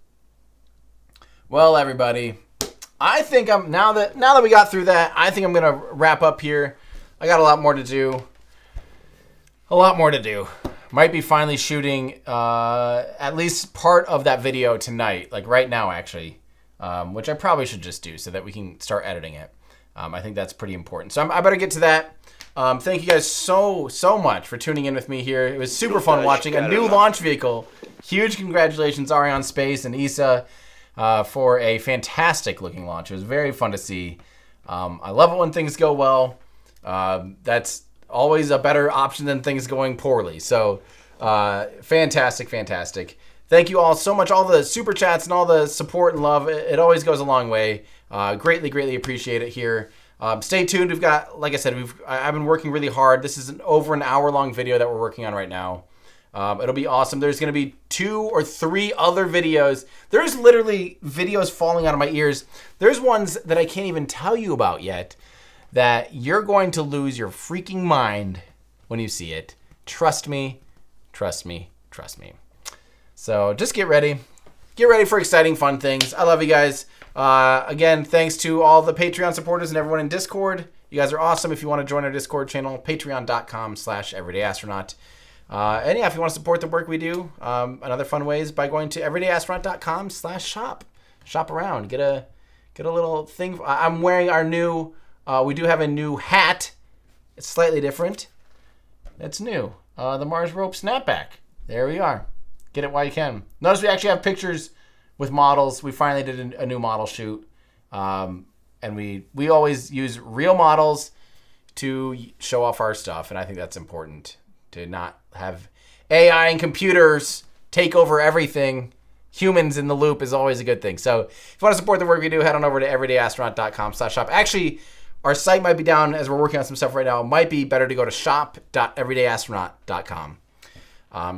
Well, everybody, I think now that we got through that, I think I'm gonna wrap up here. I got a lot more to do. Might be finally shooting at least part of that video tonight, like right now actually, which I probably should just do so that we can start editing it. I think that's pretty important. So I better get to that. Thank you guys so much for tuning in with me here. It was super fun watching a new launch vehicle. Huge congratulations, Ariane Space and ESA, for a fantastic looking launch. It was very fun to see. I love it when things go well. That's always a better option than things going poorly. So fantastic. Thank you all so much. All the super chats and all the support and love. It always goes a long way. Greatly appreciate it here. Stay tuned. We've got, like I said, I've been working really hard. This is over an hour-long video that we're working on right now. It'll be awesome. There's going to be 2 or 3 other videos. There's literally videos falling out of my ears. There's ones that I can't even tell you about yet that you're going to lose your freaking mind when you see it. Trust me. So just get ready. Get ready for exciting, fun things. I love you guys. Again, thanks to all the Patreon supporters and everyone in Discord. You guys are awesome. If you want to join our Discord channel, patreon.com/everydayastronaut. And yeah, if you want to support the work we do, another fun way is by going to everydayastronaut.com/shop. Shop around. Get a little thing. I'm wearing our new, we do have a new hat. It's slightly different. It's new. The Mars Rope Snapback. There we are. Get it while you can. Notice we actually have pictures with models. We finally did a new model shoot. And we always use real models to show off our stuff. And I think that's important to not have AI and computers take over everything. Humans in the loop is always a good thing. So if you want to support the work we do, head on over to everydayastronaut.com/shop. Actually, our site might be down as we're working on some stuff right now. It might be better to go to shop.everydayastronaut.com.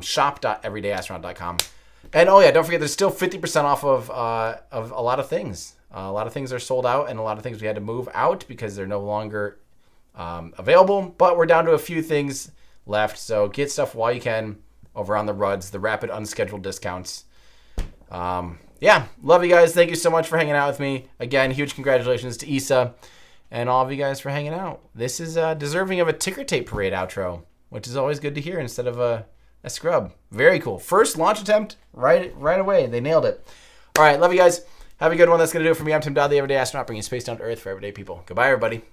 Shop.everydayastronaut.com. And oh yeah, don't forget there's still 50% off of a lot of things. A lot of things are sold out, and a lot of things we had to move out because they're no longer available. But we're down to a few things left, so get stuff while you can over on the RUDs, the rapid unscheduled discounts. Yeah, love you guys. Thank you so much for hanging out with me. Again, huge congratulations to ESA and all of you guys for hanging out. This is deserving of a ticker tape parade outro, which is always good to hear instead of a scrub. Very cool. First launch attempt right away. They nailed it. All right, love you guys. Have a good one. That's going to do it for me. I'm Tim Dodd, the Everyday Astronaut, bringing space down to Earth for everyday people. Goodbye, everybody.